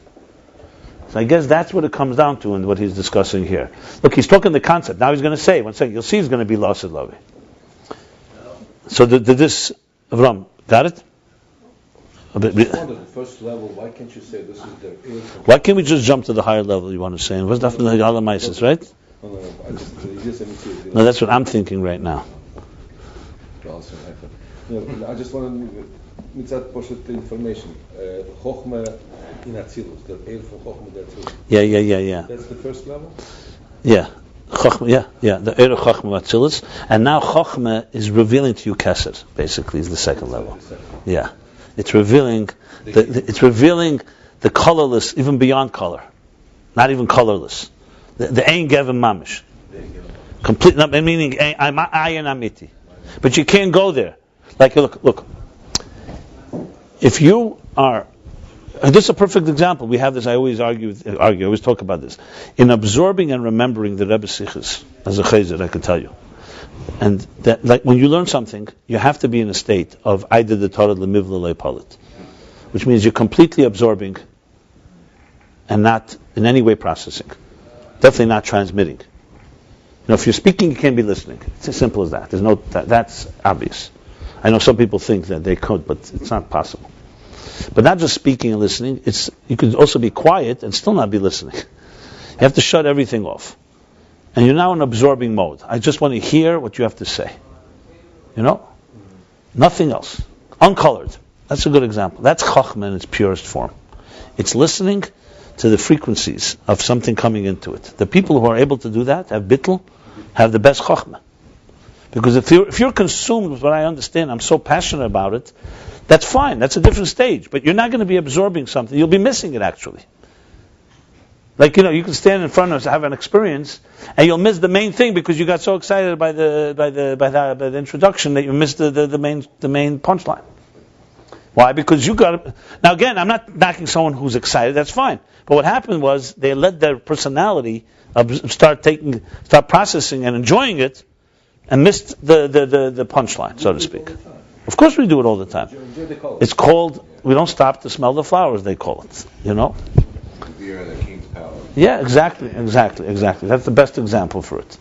So I guess that's what it comes down to in what he's discussing here. Look, he's talking the concept. Now he's going to say, one second, you'll see he's going to be Lasid Lavi. So did this, Avram, got it? The first level, why can't you say this is the... Why can't we just jump to the higher level you want to say? What's that from the Alamaisis, right? No, that's what I'm thinking right now. I just want to... Mitzat Poshet information. Chochmah in Atzilus, the air from Chochmah in Atzilus. Yeah. That's the first level? Yeah. Chochmah, the air of Chochmah Atzilus. And now Chochmah is revealing to you Kesed, basically, is the second level. Yeah. It's revealing the colorless, even beyond color. Not even colorless. The Ayin Gevim Mamish. Complete, meaning Ayin Amiti. But you can't go there. Like, look. If you are, and this is a perfect example. We have this. I always argue. I always talk about this. In absorbing and remembering the Rebbe's Sichos as a chayzer, I can tell you, and that, like when you learn something, you have to be in a state of I did the Torah lemivla lepalit, which means you're completely absorbing and not in any way processing. Definitely not transmitting. If you're speaking, you can't be listening. It's as simple as that. That's obvious. I know some people think that they could, but it's not possible. But not just speaking and listening, you could also be quiet and still not be listening. You have to shut everything off. And you're now in absorbing mode. I just want to hear what you have to say. Nothing else. Uncolored. That's a good example. That's Chachma in its purest form. It's listening to the frequencies of something coming into it. The people who are able to do that, have bittul, have the best Chachma. Because if you're consumed with what I understand, I'm so passionate about it, that's fine. That's a different stage. But you're not going to be absorbing something. You'll be missing it actually. Like you can stand in front of us, have an experience, and you'll miss the main thing because you got so excited by the introduction that you missed the main punchline. Why? Because you got. Now again, I'm not knocking someone who's excited. That's fine. But what happened was they let their personality start processing and enjoying it. And missed the punchline, so to speak. Of course we do it all the time. Enjoy the color. It's called, we don't stop to smell the flowers, they call it, you know? Revere the king's palace. Yeah, exactly. That's the best example for it.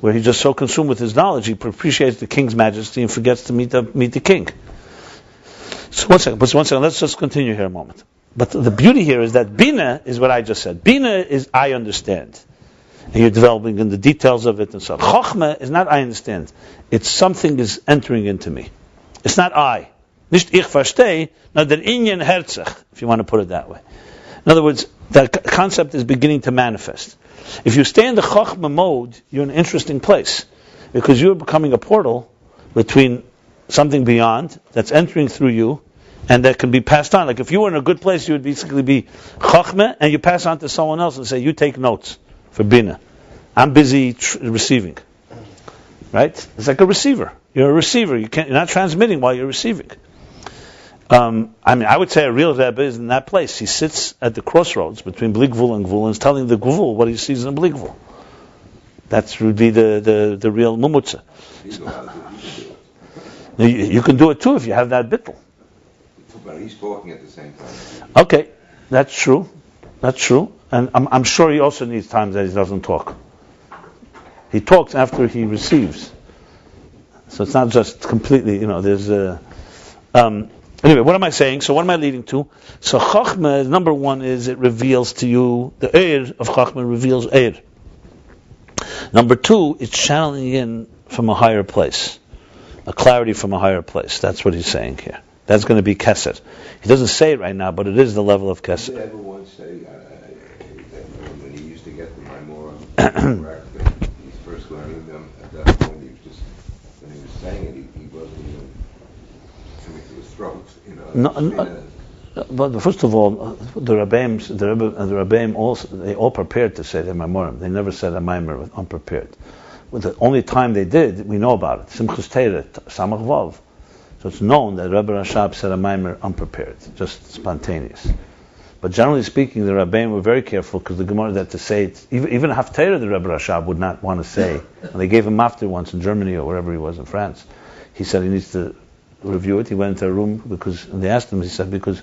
Where he's just so consumed with his knowledge, he appreciates the king's majesty and forgets to meet the king. So one second, let's just continue here a moment. But the beauty here is that Bina is what I just said. Bina is I understand. And you're developing in the details of it and so on. Chochmah is not I understand. It's something is entering into me. It's not I. Nicht ich verstehe, not der Inyan Herzach, if you want to put it that way. In other words, that concept is beginning to manifest. If you stay in the Chochmah mode, you're in an interesting place. Because you're becoming a portal between something beyond that's entering through you and that can be passed on. Like if you were in a good place, you would basically be Chochmah and you pass on to someone else and say, you take notes for Bina. I'm busy receiving. Right? It's like a receiver. You're a receiver. You're not transmitting while you're receiving. I would say a real Rebbe is in that place. He sits at the crossroads between Bli Gvul and Gvul and is telling the Gvul what he sees in Bli Gvul. That would be the real mumutza. You can do it too if you have that bittul. But he's talking at the same time. Okay, that's true. And I'm sure he also needs times that he doesn't talk. He talks after he receives. So it's not just completely, there's anyway, what am I saying? So what am I leading to? So Chochmah, number one, is it reveals to you, the Eir of Chochmah reveals Eir. Number two, it's channeling in from a higher place. A clarity from a higher place. That's what he's saying here. That's going to be Kesed. He doesn't say it right now, but it is the level of Kesed. Did everyone say that when he used to get the Maimorim correct, he's first learning them at that point, he was just, when he was saying it, he wasn't even coming to his throat, But first of all, the Rabbeim also, they all prepared to say their Maimorim. They never said a Maimor unprepared. The only time they did, we know about it. Simchus Torah, Samach Vav. So it's known that Rebbe Rashab said a Maimer unprepared, just spontaneous. But generally speaking, the Rabbeim were very careful because the Gemara that to say it, even Haftarah the Rebbe Rashab would not want to say. And they gave him after once in Germany or wherever he was in France. He said he needs to review it. He went into a room and they asked him. He said because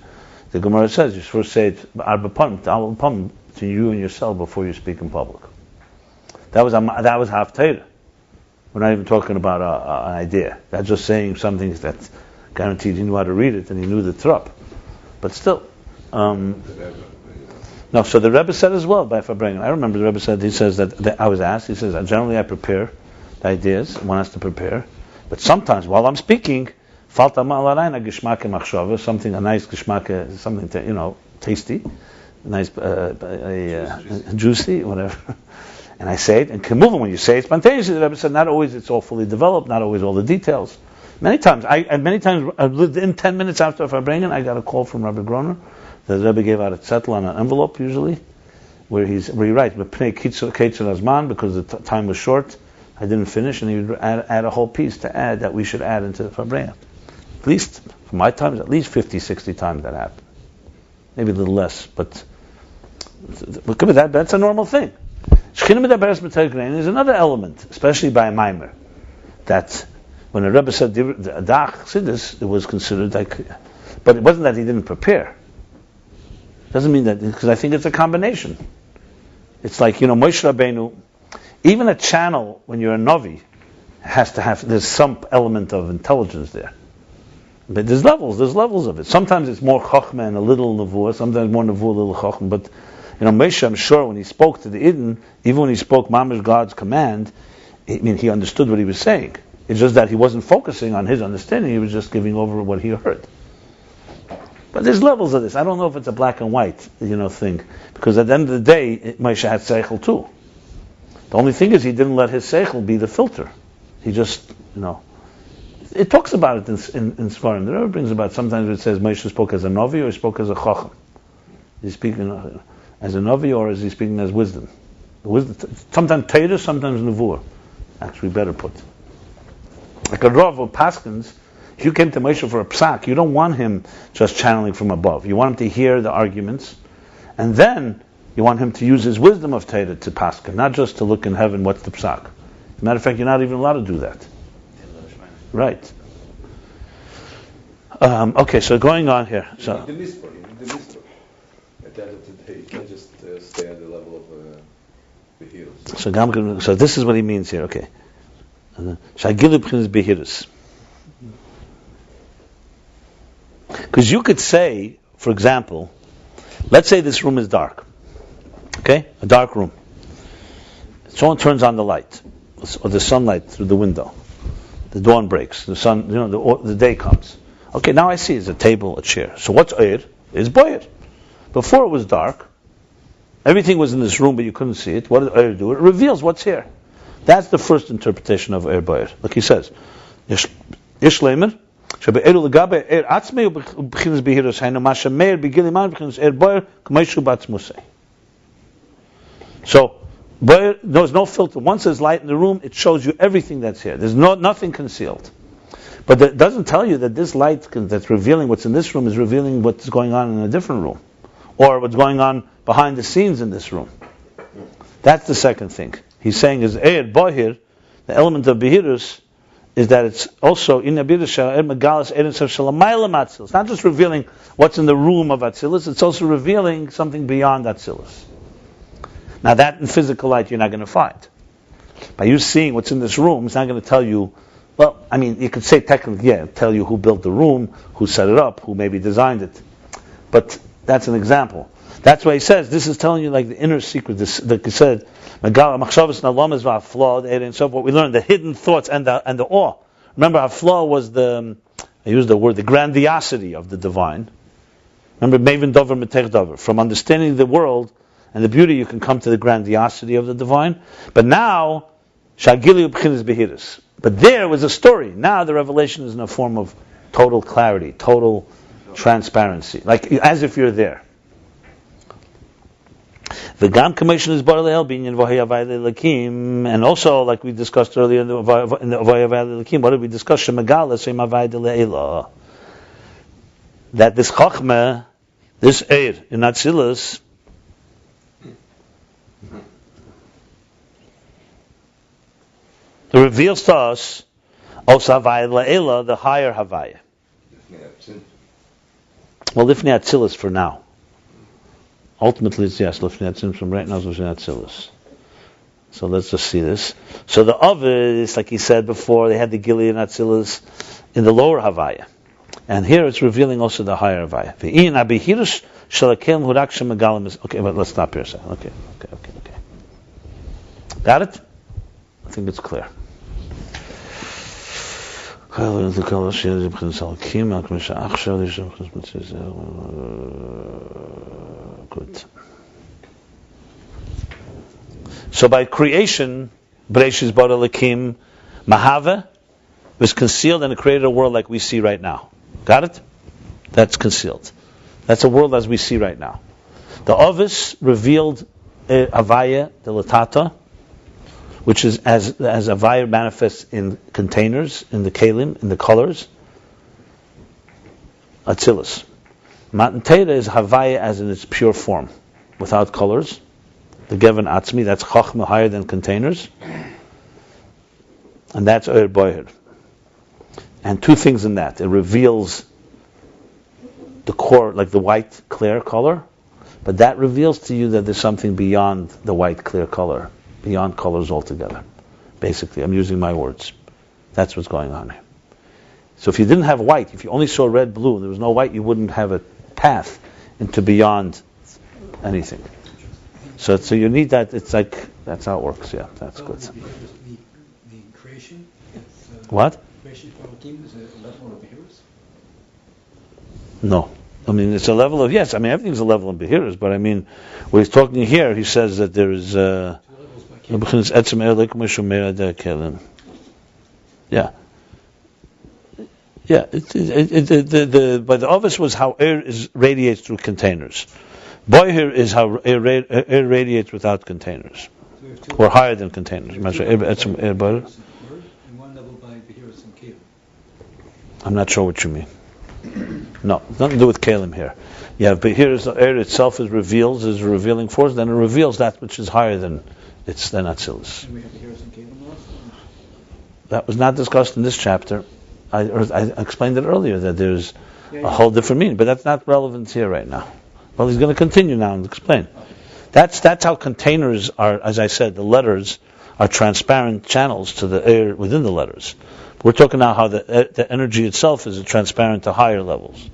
the Gemara says you first say it to you and yourself before you speak in public. That was Haftarah. We're not even talking about an idea. That's just saying something that guaranteed he knew how to read it and he knew the trup. But still. No, so the Rebbe said as well by Fabrengen. I remember the Rebbe said, he says that I was asked, he says, generally I prepare the ideas, one has to prepare. But sometimes while I'm speaking, something, a nice geschmacke, something, tasty, nice, juicy, whatever. And I say it, and Kemuva, when you say it spontaneously, the Rebbe said, not always it's all fully developed, not always all the details. Many times, within 10 minutes after Fabrengen, I got a call from Rabbi Groner. The Rebbe gave out a zettel on an envelope, usually, where he writes, because the time was short, I didn't finish, and he would add a whole piece to add that we should add into Fabrengen. At least, for my times, at least 50, 60 times that happened. Maybe a little less, but that's a normal thing. Shechina Medaberes B'Teikrein is another element, especially by a Maimer, that when the Rebbe said the Dach Chassidus, it was considered like, but it wasn't that he didn't prepare. Doesn't mean that, because I think it's a combination. It's like, Moshe Rabbeinu, even a channel when you're a Novi has to have, there's some element of intelligence there. But there's levels of it. Sometimes it's more Chochmah and a little Nevuah, sometimes more Nevuah, a little Chochmah, but Moshe, I'm sure, when he spoke to the Eden, even when he spoke Mamish God's command, he understood what he was saying. It's just that he wasn't focusing on his understanding, he was just giving over what he heard. But there's levels of this. I don't know if it's a black and white, thing. Because at the end of the day, Moshe had seichel too. The only thing is he didn't let his seichel be the filter. He just, It talks about it in Sfarim. The Rebbe brings about, sometimes it says Moshe spoke as a Novi or he spoke as a Chacham. He's speaking as a Novi, or is he speaking as wisdom? Sometimes Torah, sometimes Nevuah. Actually, better put. Like a Rav or Paskins, if you came to Moshe for a psak, you don't want him just channeling from above. You want him to hear the arguments, and then you want him to use his wisdom of Torah to paskin, not just to look in heaven, what's the psak. As a matter of fact, you're not even allowed to do that. Right. Okay, so going on here. So You need the mitzvah. At the end of the day, you can't just stay at the level of the heroes. so this is what he means here. Okay. Shagilu b'chinas behirus. Because you could say, for example, let's say this room is dark. Okay, a dark room. Someone turns on the light, or the sunlight through the window. The dawn breaks. The sun, the day comes. Okay, now I see it's a table, a chair. So what's Ayin? It's Boyer. Before it was dark, everything was in this room, but you couldn't see it. What did Ayin do? It reveals what's here. That's the first interpretation of Ayin Boyer. Like he says, Ishleimer. So there's no filter. Once there's light in the room, it shows you everything that's here. There's nothing concealed. But it doesn't tell you that this light that's revealing what's in this room is revealing what's going on in a different room, or what's going on behind the scenes in this room. That's the second thing. He's saying is Eir Bohir, the element of Behirus, is that it's also in Abirus Megalas Eretz Shalamayla Atzilus. It's not just revealing what's in the room of Atzilus, it's also revealing something beyond Atzilus. Now that in physical light you're not going to find. By you seeing what's in this room, it's not going to tell you, well, I mean, you could say technically, tell you who built the room, who set it up, who maybe designed it. But that's an example. That's why he says, this is telling you like the inner secret, like he said, what we learned, the hidden thoughts and the awe. Remember, our flaw was I use the word, the grandiosity of the divine. Remember, Maven Dover Metech Dover. From understanding the world and the beauty, you can come to the grandiosity of the divine. But now, Shagili B'chinas Behiris. But there was a story. Now the revelation is in a form of total clarity, total transparency, like as if you're there. The Gam Commission is Barleel Binyan Vahayavai Lakim, and also like we discussed earlier in the Vahayavai Lakim, what did we discuss? Shemagala Shemavai Leila. That this Chachma, this Eir in Atzilus, it reveals to us also Havaya Leila, the higher Havaya. Well, Lifnei Atzilus for now. Ultimately, it's yes, Lifnei Atzilus from right now is Lifnei Atzilus. So let's just see this. So the others, like he said before, they had the Gilead Atzilus in the lower Havaya. And here it's revealing also the higher Havaya. Okay, but let's stop here a second. Okay. Got it? I think it's clear. Good. So by creation, Bereshis bara Elokim Mahava was concealed and it created a world like we see right now. Got it? That's concealed. That's a world as we see right now. The Ovis revealed Havaya, the Latata, which is as Havaya manifests in containers, in the Kalim, in the colors. Atzilus. Matan Torah is Havaya as in its pure form, without colors. The Gevan Atzmi, that's Chachma higher than containers. And that's Eir Boyer. And two things in that. It reveals the core, like the white, clear color, but that reveals to you that there's something beyond the white, clear color, beyond colors altogether. Basically, I'm using my words. That's what's going on here. So if you didn't have white, if you only saw red, blue, there was no white, you wouldn't have a path into beyond anything. So you need that. It's like that's how it works. Yeah, that's good. The creation. What? Creation of Elohim is a level of Behiris. No, I mean it's a level of yes. I mean everything's a level of Behiris, but I mean when he's talking here, he says that there is. Yeah. Yeah, but the obvious was how air radiates through containers. Boyer is how air radiates without containers, or higher than containers. And one level by Behiris and Kalim. I'm not sure what you mean. No, nothing to do with Kalim here. Yeah, but here is the air itself is revealing force, then it reveals that which is higher than Atzilus. And we have Behiris and Kalim also? That was not discussed in this chapter. I explained it earlier that there's a whole different meaning, but that's not relevant here right now. Well, he's going to continue now and explain. That's how containers are. As I said, the letters are transparent channels to the air within the letters. We're talking now how the energy itself is transparent to higher levels.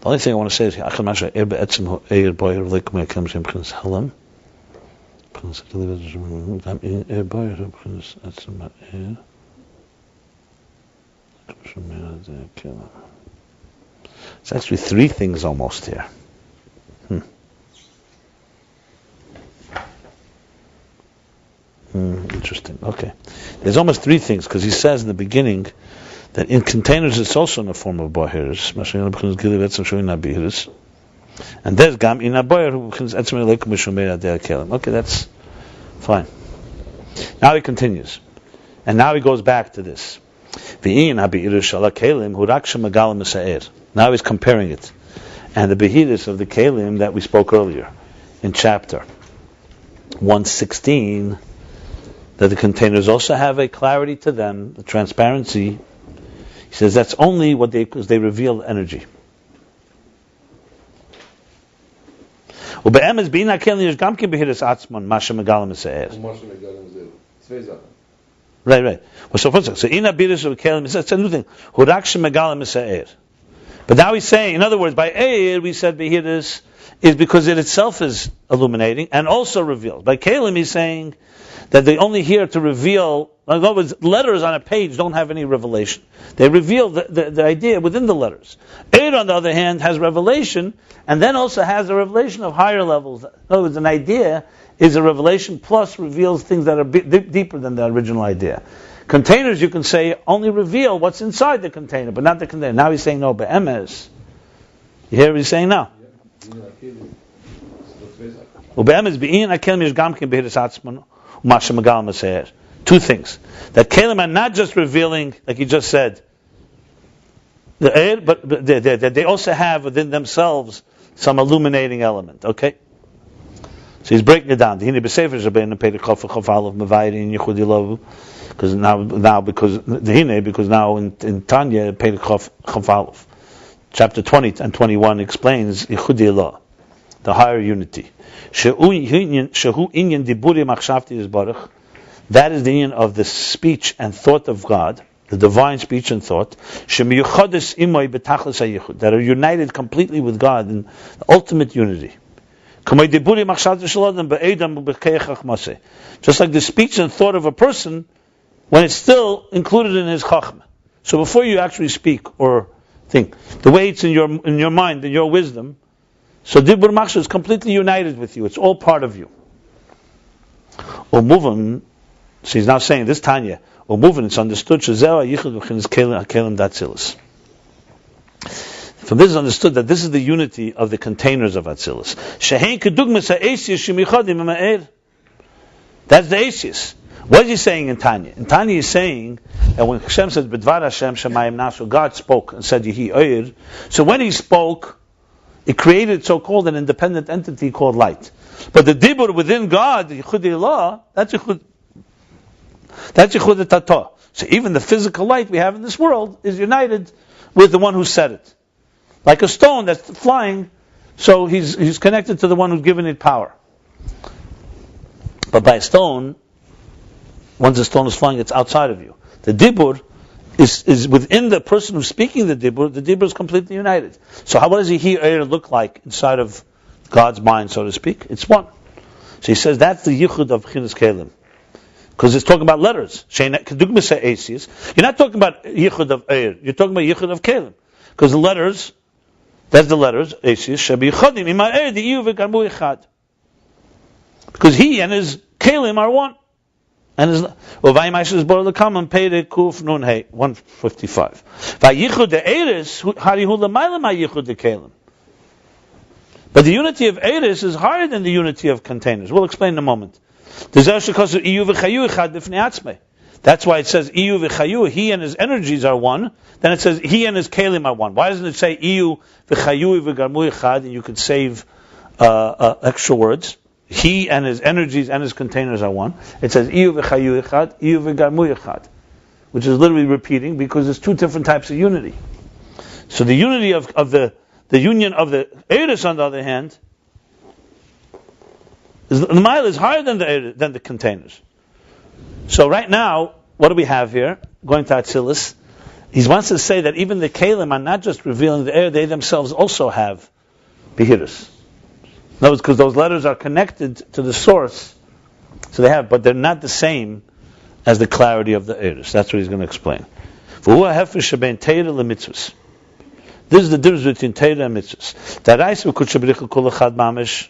The only thing I want to say is, it's actually three things almost here. Interesting. Okay. There's almost three things, because he says in the beginning that in containers it's also in the form of bohirs. And there's gam in a bohir. Okay, that's fine. Now he continues. And now he goes back to this. Now he's comparing it. And the behiris of the kelim that we spoke earlier in chapter 116, that the containers also have a clarity to them, the transparency. He says that's only because they reveal energy. Right. So ina biris of kelim, it's a new thing. But now he's saying, in other words, by eir we said behiris is because it itself is illuminating and also reveals. By kelim he's saying that they only here to reveal. In other words, letters on a page don't have any revelation. They reveal the idea within the letters. Eir, on the other hand, has revelation, and then also has a revelation of higher levels. In other words, an idea is a revelation plus reveals things that are deeper than the original idea. Containers, you can say, only reveal what's inside the container, but not the container. Now he's saying, no, be'emes. You hear what he's saying now? Two things. That kelim are not just revealing, like you just said, the air, but they also have within themselves some illuminating element. Okay? So he's breaking it down. Because now in Tanya, chapter 20 and 21 explains Yichudi Allah, the higher unity. That is the union of the speech and thought of God, the divine speech and thought, that are united completely with God in the ultimate unity. Just like the speech and thought of a person when it's still included in his chachma. So before you actually speak or think, the way it's in your mind, in your wisdom, so Dibur Machshir is completely united with you. It's all part of you. Or moving, so he's now saying this Tanya, or moving, it's understood, from this is understood that this is the unity of the containers of Atzilus. That's the Asius. What is he saying in Tanya? In Tanya he's saying that when Hashem says, B'dvar Hashem Shemayim Nasu, God spoke and said, Yehi Oyer. So when he spoke, it created so-called an independent entity called light. But the Dibur within God, Yichudi Allah, that's Yichud Tato. So even the physical light we have in this world is united with the one who said it. Like a stone that's flying, so he's connected to the one who's given it power. But by a stone, once the stone is flying, it's outside of you. The Dibur is within the person who's speaking the Dibur is completely united. So what does he hear look like inside of God's mind, so to speak? It's one. So he says that's the Yichud of Chinas Kelim. Because it's talking about letters. You're not talking about Yichud of Eir, you're talking about Yichud of Kelim. Because the letters, that's the letters, because he and his Kelim are one. And his Vayimaish is born the common Pere Kuf Nun Hey 155. Vayichud the Eris Harihu Lamayla Yichud the Kelim. But the unity of Eris is higher than the unity of containers. We'll explain in a moment. That's why it says Iyu v'chayu, he and his energies are one. Then it says he and his kelim are one. Why doesn't it say Iyu v'chayu v'garmu echad, and you could save extra words? He and his energies and his containers are one. It says Iyu v'chayu echad, Iyu v'garmu echad. which is literally repeating, because there's two different types of unity. So the unity of the union of the Eretz, on the other hand, the mile is higher than the containers. So right now, what do we have here? Going to Atzilus, he wants to say that even the Kalim are not just revealing the air; they themselves also have Behirus. In other words, because those letters are connected to the source, so they have, but they're not the same as the clarity of the Eretz. That's what he's going to explain. This is the difference between Torah and mitzvahs. Daraisa v'kutshabrichu kol echad mamish.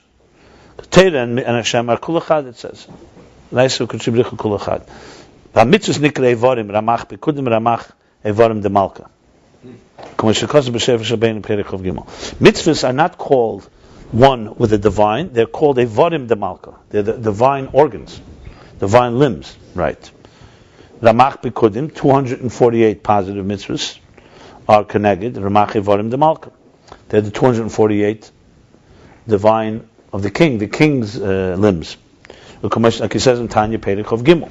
Torah and Hashem are kol echad, it says. Daraisa v'kutshabrichu kol echad. V'mitzvahs nikra evorim, ramach bekudim ramach evorim de malka. Mitzvahs are not called one with the divine, they're called evorim de malka. They're the divine organs, divine limbs, right. Ramach bekudim, 248 positive mitzvahs are connected. Ramach evorim de malka. They're the 248 divine of the king, the king's limbs. Like he says in Tanya Perek of Gimel.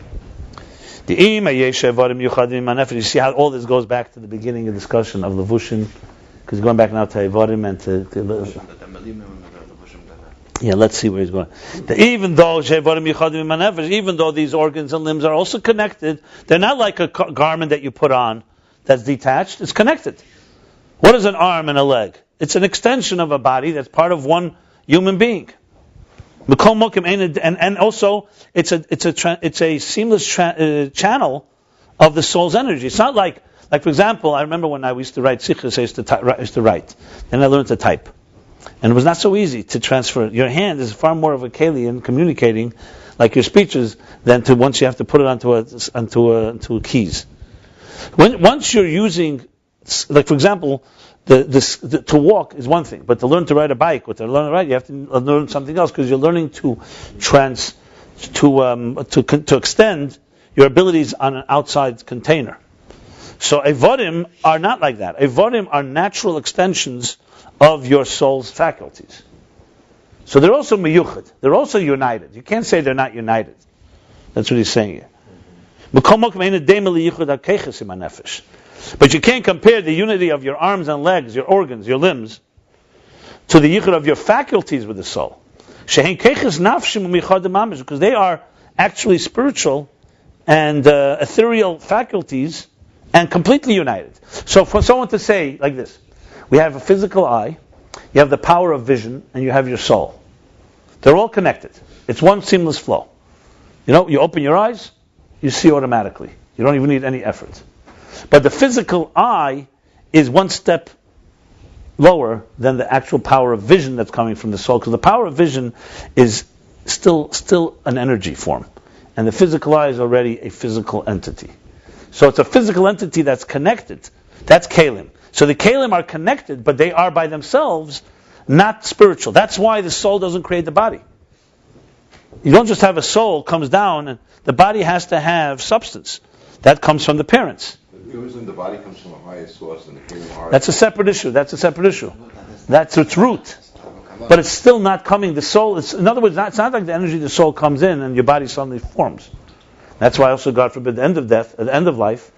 You see how all this goes back to the beginning of discussion of Levushim, because going back now to evorim and to yeah, let's see where he's going. Even though these organs and limbs are also connected, they're not like a garment that you put on that's detached. It's connected. What is an arm and a leg? It's an extension of a body that's part of one human being. And also it's a seamless channel of the soul's energy. It's not like for example, I remember when I used to write sikhs, I used to write, and I learned to type. And it was not so easy to transfer. Your hand is far more of a keli in communicating, like your speeches, than to once you have to put it onto keys. Once you're using, like for example, to walk is one thing, but to learn to ride a bike, or to learn to ride, you have to learn something else, because you're learning to extend your abilities on an outside container. So evorim are not like that. Evorim are natural extensions of your soul's faculties. So they're also miyuchad. They're also united. You can't say they're not united. That's what he's saying here. But you can't compare the unity of your arms and legs, your organs, your limbs, to the yichud of your faculties with the soul. Because they are actually spiritual and ethereal faculties and completely united. So for someone to say like this, we have a physical eye, you have the power of vision, and you have your soul. They're all connected. It's one seamless flow. You open your eyes, you see automatically. You don't even need any effort. But the physical eye is one step lower than the actual power of vision that's coming from the soul, because the power of vision is still an energy form, and the physical eye is already a physical entity. So it's a physical entity that's connected. That's Kalim. So the Kalim are connected, but they are by themselves not spiritual. That's why the soul doesn't create the body. You don't just have a soul comes down, and the body has to have substance. That comes from the parents. The body comes from a higher source than the Kalim are. That's a separate issue. That's its root. But it's still not coming. The soul, in other words, it's not like the energy of the soul comes in and your body suddenly forms. That's why also, God forbid, at the end of life,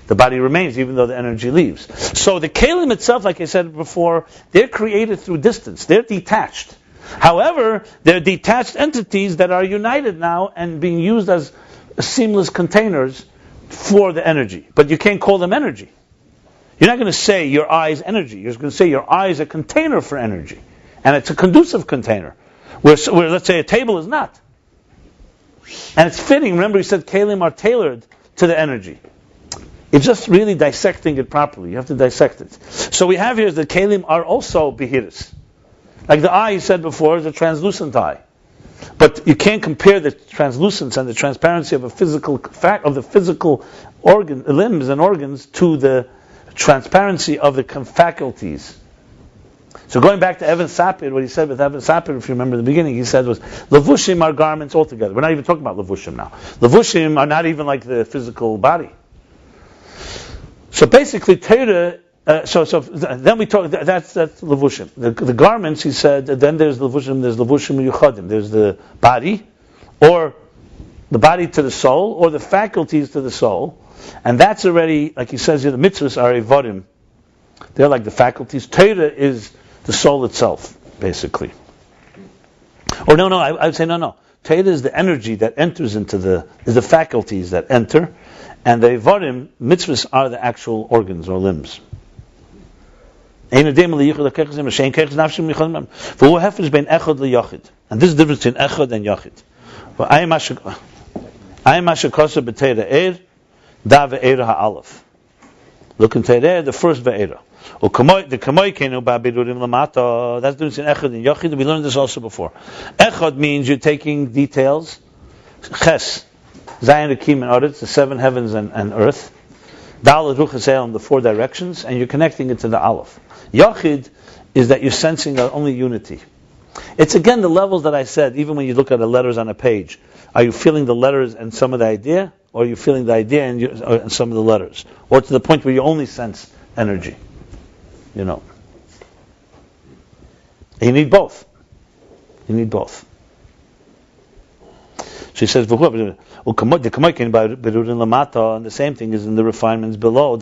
the body remains even though the energy leaves. So the Kalim itself, like I said before, they're created through distance. They're detached. However, they're detached entities that are united now and being used as seamless containers for the energy. But you can't call them energy. You're not going to say your eye is energy. You're going to say your eye is a container for energy. And it's a conducive container. Where let's say a table is not. And it's fitting. Remember, he said Kalim are tailored to the energy. It's just really dissecting it properly. You have to dissect it. So we have here is the Kalim are also Behiris. Like the eye, he said before, is a translucent eye. But you can't compare the translucence and the transparency of the physical organ, limbs and organs to the transparency of the faculties. So going back to Evan Sapir, what he said with Evan Sapir, if you remember in the beginning, he said was, Levushim are garments altogether. We're not even talking about Levushim now. Levushim are not even like the physical body. So basically, Torah, then we talk, that's Levushim. The garments, he said, then there's Levushim Yuchadim. There's the body, or the body to the soul, or the faculties to the soul, and that's already, like he says here, the mitzvahs are evodim. They're like the faculties. Torah is the soul itself, basically. Or I would say no. Torah is the energy that enters into is the faculties that enter, and the evodim, mitzvahs, are the actual organs or limbs. And this is the difference between echad and yachid. Look in Torah, the first ve'era. That's the difference in echad and yachid. We learned this also before. Echad means you're taking details. Ches, Zayin, Akim, and Aretz, the seven heavens and earth. Dalet, Ruch, in the four directions, and you're connecting it to the Aleph. Yachid is that you're sensing only unity. It's again the levels that I said, even when you look at the letters on a page. Are you feeling the letters and some of the idea? Or are you feeling the idea and some of the letters? Or to the point where you only sense energy? And you need both. She says, and the same thing is in the refinements below.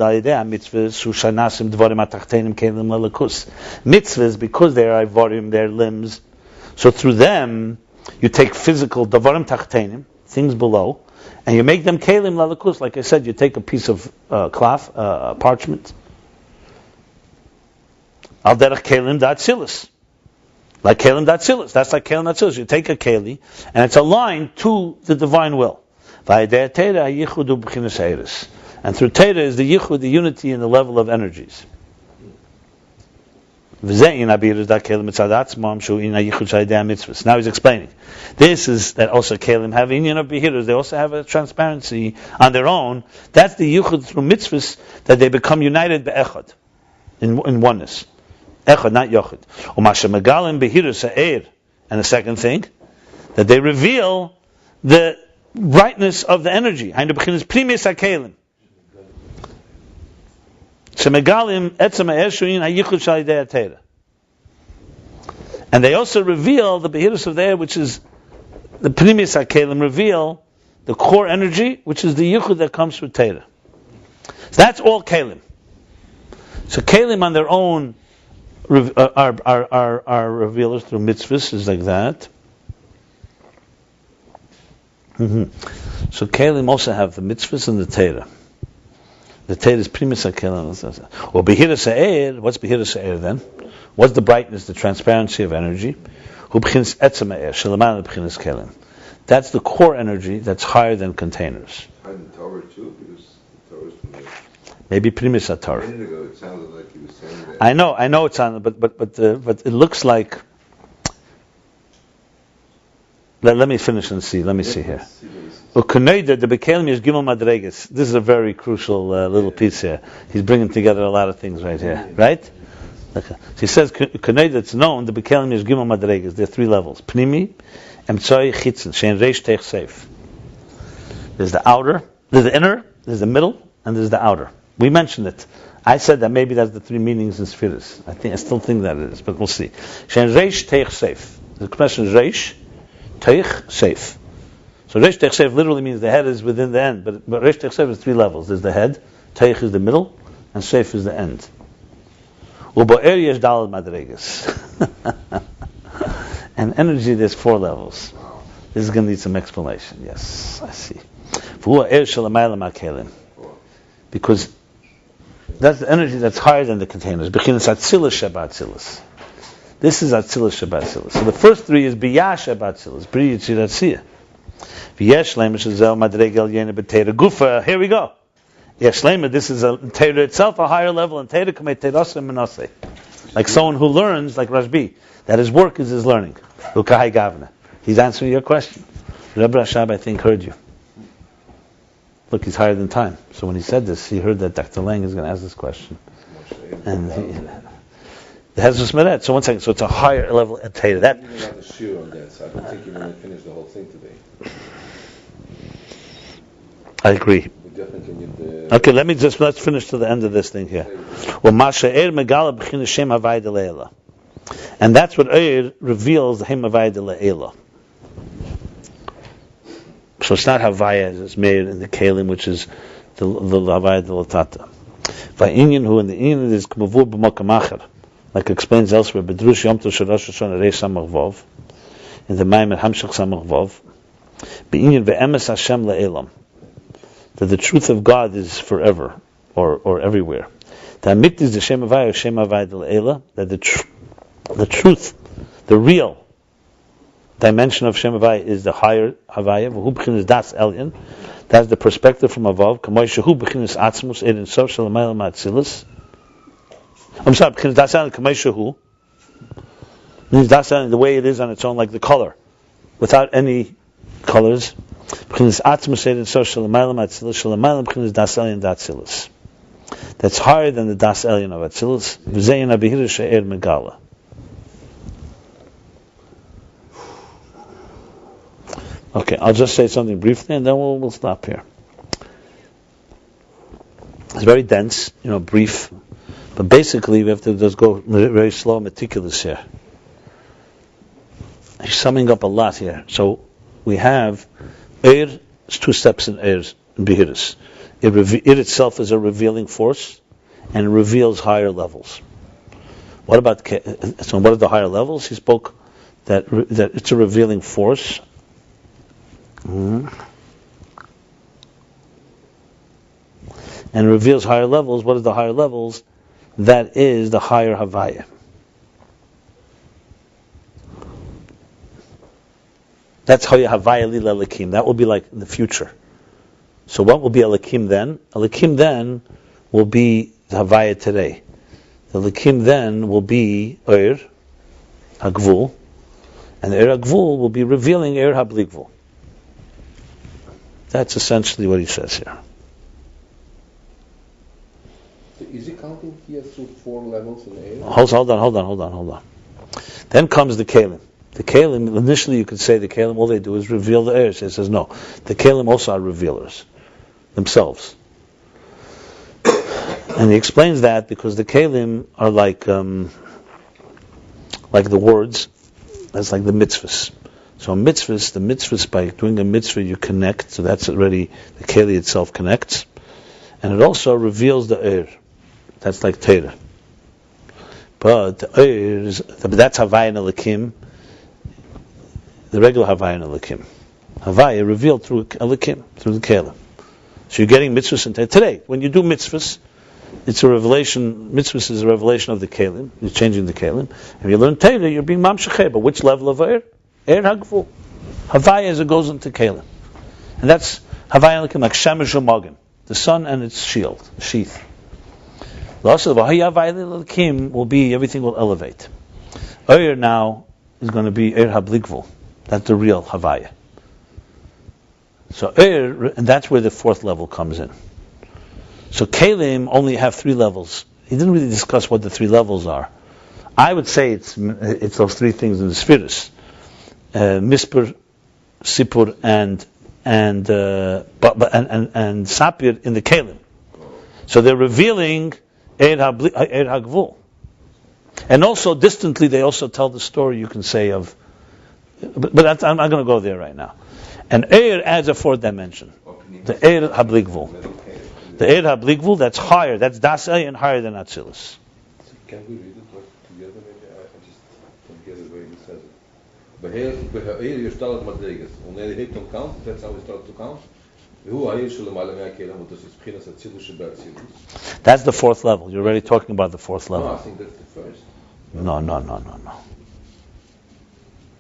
Mitzvahs, because they are ivorim, their limbs, so through them, you take physical, davarim tachtenim, things below, and you make them kelim lalakus. Like I said, you take a piece of cloth, parchment, al derech kelim da'atzilis. Like kelim da'atzilis. That's like kelim da'atzilis. You take a keli, and it's aligned to the divine will. And through Torah is the yichud, the unity in the level of energies. Now he's explaining. This is that also kelim have inyan of behirus. They also have a transparency on their own. That's the yichud through mitzvahs, that they become united be'echad, in oneness. Echad, not yochid. And the second thing, that they reveal the brightness of the energy. And they also reveal the behirus of the air, which is the primis hakelim, reveal the core energy, which is the yichud that comes through Torah. So that's all kelim. So kelim on their own are revealers through mitzvahs, is like that. So kelim also have the mitzvahs and the Torah. The Torah is primis hakelim. Or behirus ha'er, what's behirus ha'er then? What's the brightness, the transparency of energy? That's the core energy that's higher than containers. Higher than Torah too, because Torah is from the... Maybe primis Torah. A minute ago it sounded like he was saying that. I know it sounded, but it looks like. Let me finish and see. Let me see here. This is a very crucial little piece here. He's bringing together a lot of things right here, right? Okay. So he says, it's known, the Bekelim is Gimel Madregas. There are three levels. Pnimi, Emtsoi, Chitzen, Shein Reish Teich Seif. There's the outer, there's the inner, there's the middle, and there's the outer. We mentioned it. I said that maybe that's the three meanings in Spheres. I still think that it is, but we'll see. Shein Reish Teich Seif. The expression is Reish Teich Seif. So Reish Teich Seif literally means the head is within the end, but Reish Teich Seif is three levels. There's the head, Teich is the middle, and Seif is the end. And energy, there's four levels. This is going to need some explanation. Yes, I see. Because that's the energy that's higher than the containers. This is Atzilus Shabbat Atzilus. So the first three is Biyah Shabbat Atzilus. Bri Yitzirat Siyah. V'yesh leim shezel madregel yena b'teira gufa. Here we go. Yesh leim, this is a Torah itself, a higher level, and Torah kamei teirasem menaseh. Like someone who learns, like Rabbi, that his work is his learning. Ukahai Gavna. He's answering your question. Rabbi Rashab, I think, heard you. Look, he's higher than time. So when he said this, he heard that Dr. Lang is going to ask this question. And the Hezros Meret. So one second. So it's a higher level at Torah. That. You have a shiur on that, so I don't think you're going to finish the whole thing today. I agree. Okay, let's finish to the end of this thing here. And that's what Eir reveals the Hem Havayda Le'ela. So it's not Havaya as it's made in the Kalim, which is the Havaya de Latata. Va'inyan who in the Inyan is K'mavur b'makam acher, like explains elsewhere, B'drush Yom Tov Shorosh Hashanah Rei Samach Vov, in the Maimer Hamshach Samach Vov, B'inyan ve'emes Hashem le'elam, that the truth of God is forever, or everywhere. Ta'amit is the Shem Havaya de le'ela, that the truth, the real dimension of Shem Havaya is the higher Havaya. V'hu b'chinas das Elyon. That's the perspective from above. K'moy shehu b'chinas atzmus ein sof shel ma'ala ma'atzilas. I'm sorry, b'chinas das Elyon k'moy shehu means das Elyon the way it is on its own, like the color, without any colors. B'chinas atzmus ein sof shel ma'ala ma'atzilas shel ma'ala b'chinas das Elyon d'atzilas. That's higher than the das Elyon of Atzilas. V'zeyin abihir she'er megala. Okay, I'll just say something briefly and then we'll stop here. It's very dense, brief, but basically we have to just go very slow, meticulous here. He's summing up a lot here. So we have Eir, it's 2 steps in Eir, in Behiris. It itself is a revealing force and it reveals higher levels. What are the higher levels? He spoke that it's a revealing force. And reveals higher levels. What are the higher levels? That is the higher Havaya. That's how you Havaya Lila Lakim. That will be like in the future. So what will be Alakim then? Alakim then will be the Havaya today. The Alakim then will be Eir Hagvul, and Eir Hagvul will be revealing Eir Habligvul. That's essentially what he says here. So is he counting here through 4 levels in Eir? Hold on. Then comes the Kalim. The Kalim, initially you could say the Kalim, all they do is reveal the Eir. He says no. The Kalim also are revealers themselves. And he explains that because the Kalim are like the words, that's like the mitzvahs. So the mitzvahs, by doing a mitzvah you connect, so that's already, the Keli itself connects. And it also reveals the Eir. That's like Torah. But the Eir, that's Havaya Elikim, the regular Havaya Elikim. Havaya revealed through Elikim, through the Keli. So you're getting mitzvahs in today. When you do mitzvahs, it's a revelation. Mitzvahs is a revelation of the Kelim. You're changing the Kelim. And you learn Torah, you're being mamshecheh. But which level of Eir? Eir Hagvul. Havaya as it goes into Kelim. And that's Havaya like Shemesh U'Magim, the sun and its shield, sheath. The also Havaya will be, everything will elevate. Eir now is going to be Eir Habligvul. That's the real Havaya. So Eir, and that's where the 4th level comes in. So Kelim only have 3 levels. He didn't really discuss what the 3 levels are. I would say it's those 3 things in the Spheres. Mispur, Sipur, and Sapir in the Kelim. So they're revealing Eir Hagvul. And also distantly they also tell the story, you can say, of, but I'm not going to go there right now. And Eir adds a 4th dimension. The Eir Habligvul. The Eir Habligvul, that's higher. That's Das Elyon, higher than Atzilus. So can we read it together maybe? I just don't get the way he says it. Beheer you start Madrigas. When they hit on count, that's how we start to count. That's the 4th level. You're already talking about the 4th level. No, I think that's the first. No.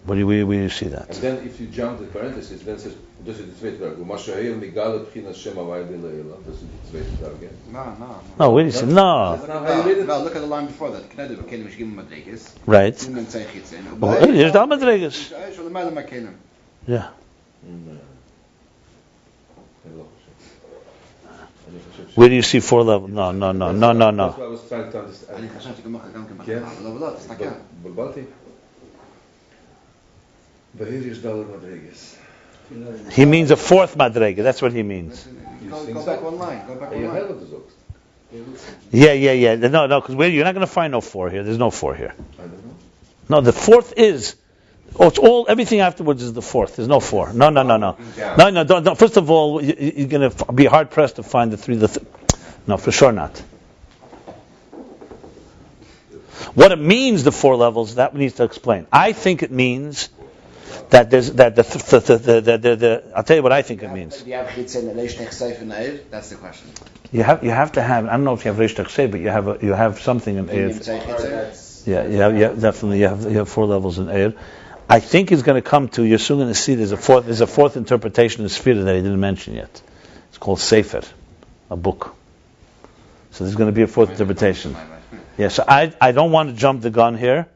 Where do you see that? And then if you jump the parentheses, then it says, das ist die zweite Frage. Mashaher migala b'chinas Shem Havaya Leila. Das ist die zweite Frage. No, wait a second. No. That's not how you read it? No, look at the line before that. Right. Here's the Madrigas. Yeah. Where do you see 4 levels? No. That's what I was trying to understand. He means a 4th Madrega. That's what he means. Go back one line. Yeah. No, because you're not going to find no 4 here. There's no 4 here. I don't know. No, the 4th is Oh, it's all, everything afterwards is the fourth. There's no four. No. No, don't. First of all, you're going to be hard pressed to find the three. No, for sure not. What it means, the four levels, that we need to explain. I think it means that there's the I'll tell you what I think it means. Do you have Chitzei Nelesh Nechseif in Eir? That's the question. You have to have. I don't know if you have Reish Taksei, but you have something in Eir. Yeah, definitely. You have four levels in Eir. I think he's going to come to. You're soon going to see there's a fourth interpretation of Sfira that he didn't mention yet. It's called Sefer, a book. So there's going to be a fourth interpretation. Yeah. So I don't want to jump the gun here.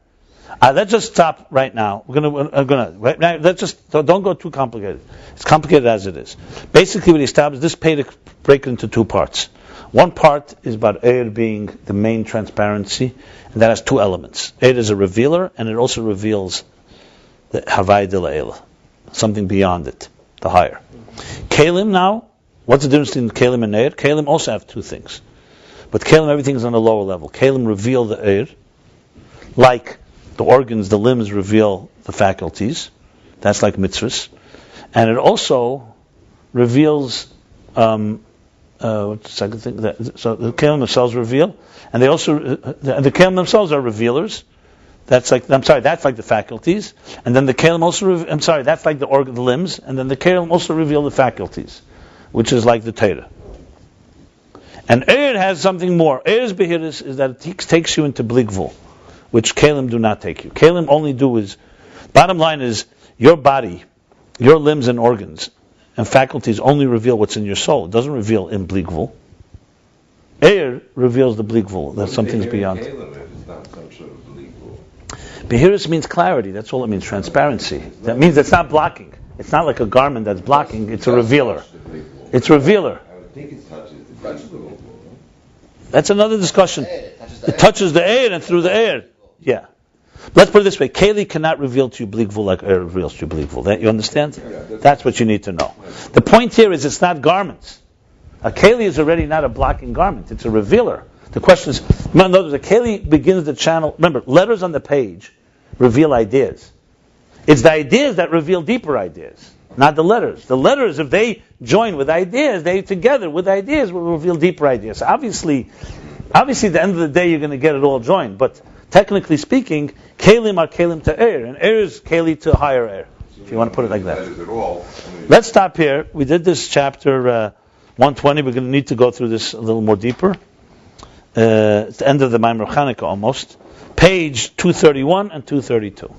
Let's just stop right now. We're gonna right now. Let's just don't go too complicated. It's complicated as it is. Basically, what he established, this page break it into two parts. One part is about Eir being the main transparency, and that has two elements. Eir is a revealer, and it also reveals the Havai de La'ela, something beyond it, the higher. Kalim now, what's the difference between Kalim and Eir? Kalim also have two things. But Kalim, everything is on a lower level. Kalim reveal the Eir, like the organs, the limbs reveal the faculties. That's like mitzvahs. And it also reveals, what's the second thing? So the Kalim themselves reveal, and they also, the Kalim themselves are revealers. That's like the faculties. And then the Kalim also, that's like the organ, the limbs. And then the Kalim also reveal the faculties, which is like the Torah. And Eir has something more. Eir's Behiris is that it takes you into Bligvul, which Kalim do not take you. Kalim only do is, bottom line is, your body, your limbs and organs and faculties only reveal what's in your soul. It doesn't reveal in Bligvul. Eir reveals the Bligvul, that something's beyond. It's not some sort of Bligvul. Behiris means clarity, that's all it means, transparency. That means it's not blocking. It's not like a garment that's blocking, it's a revealer. It's a revealer. I would think it touches the Bligvul. That's another discussion. It touches the Eir and through the Eir. Yeah. Let's put it this way. Keli cannot reveal to you Bligvul like Eir reveals to you Bligvul. That, you understand? That's what you need to know. The point here is it's not garments. A Keli is already not a blocking garment. It's a revealer. The question is, in other words, a Keli begins the channel. Remember, letters on the page reveal ideas. It's the ideas that reveal deeper ideas, not the letters. The letters, if they join with ideas, they together with ideas will reveal deeper ideas. So obviously, at the end of the day, you're going to get it all joined. But technically speaking, Kalim are Kalim to Eir, and Eir is Kali to higher Eir, if you want to put it like that. Let's stop here. We did this chapter 120. We're going to need to go through this a little more deeper. It's the end of the Maimer Chanukah almost. Page 231 and 232.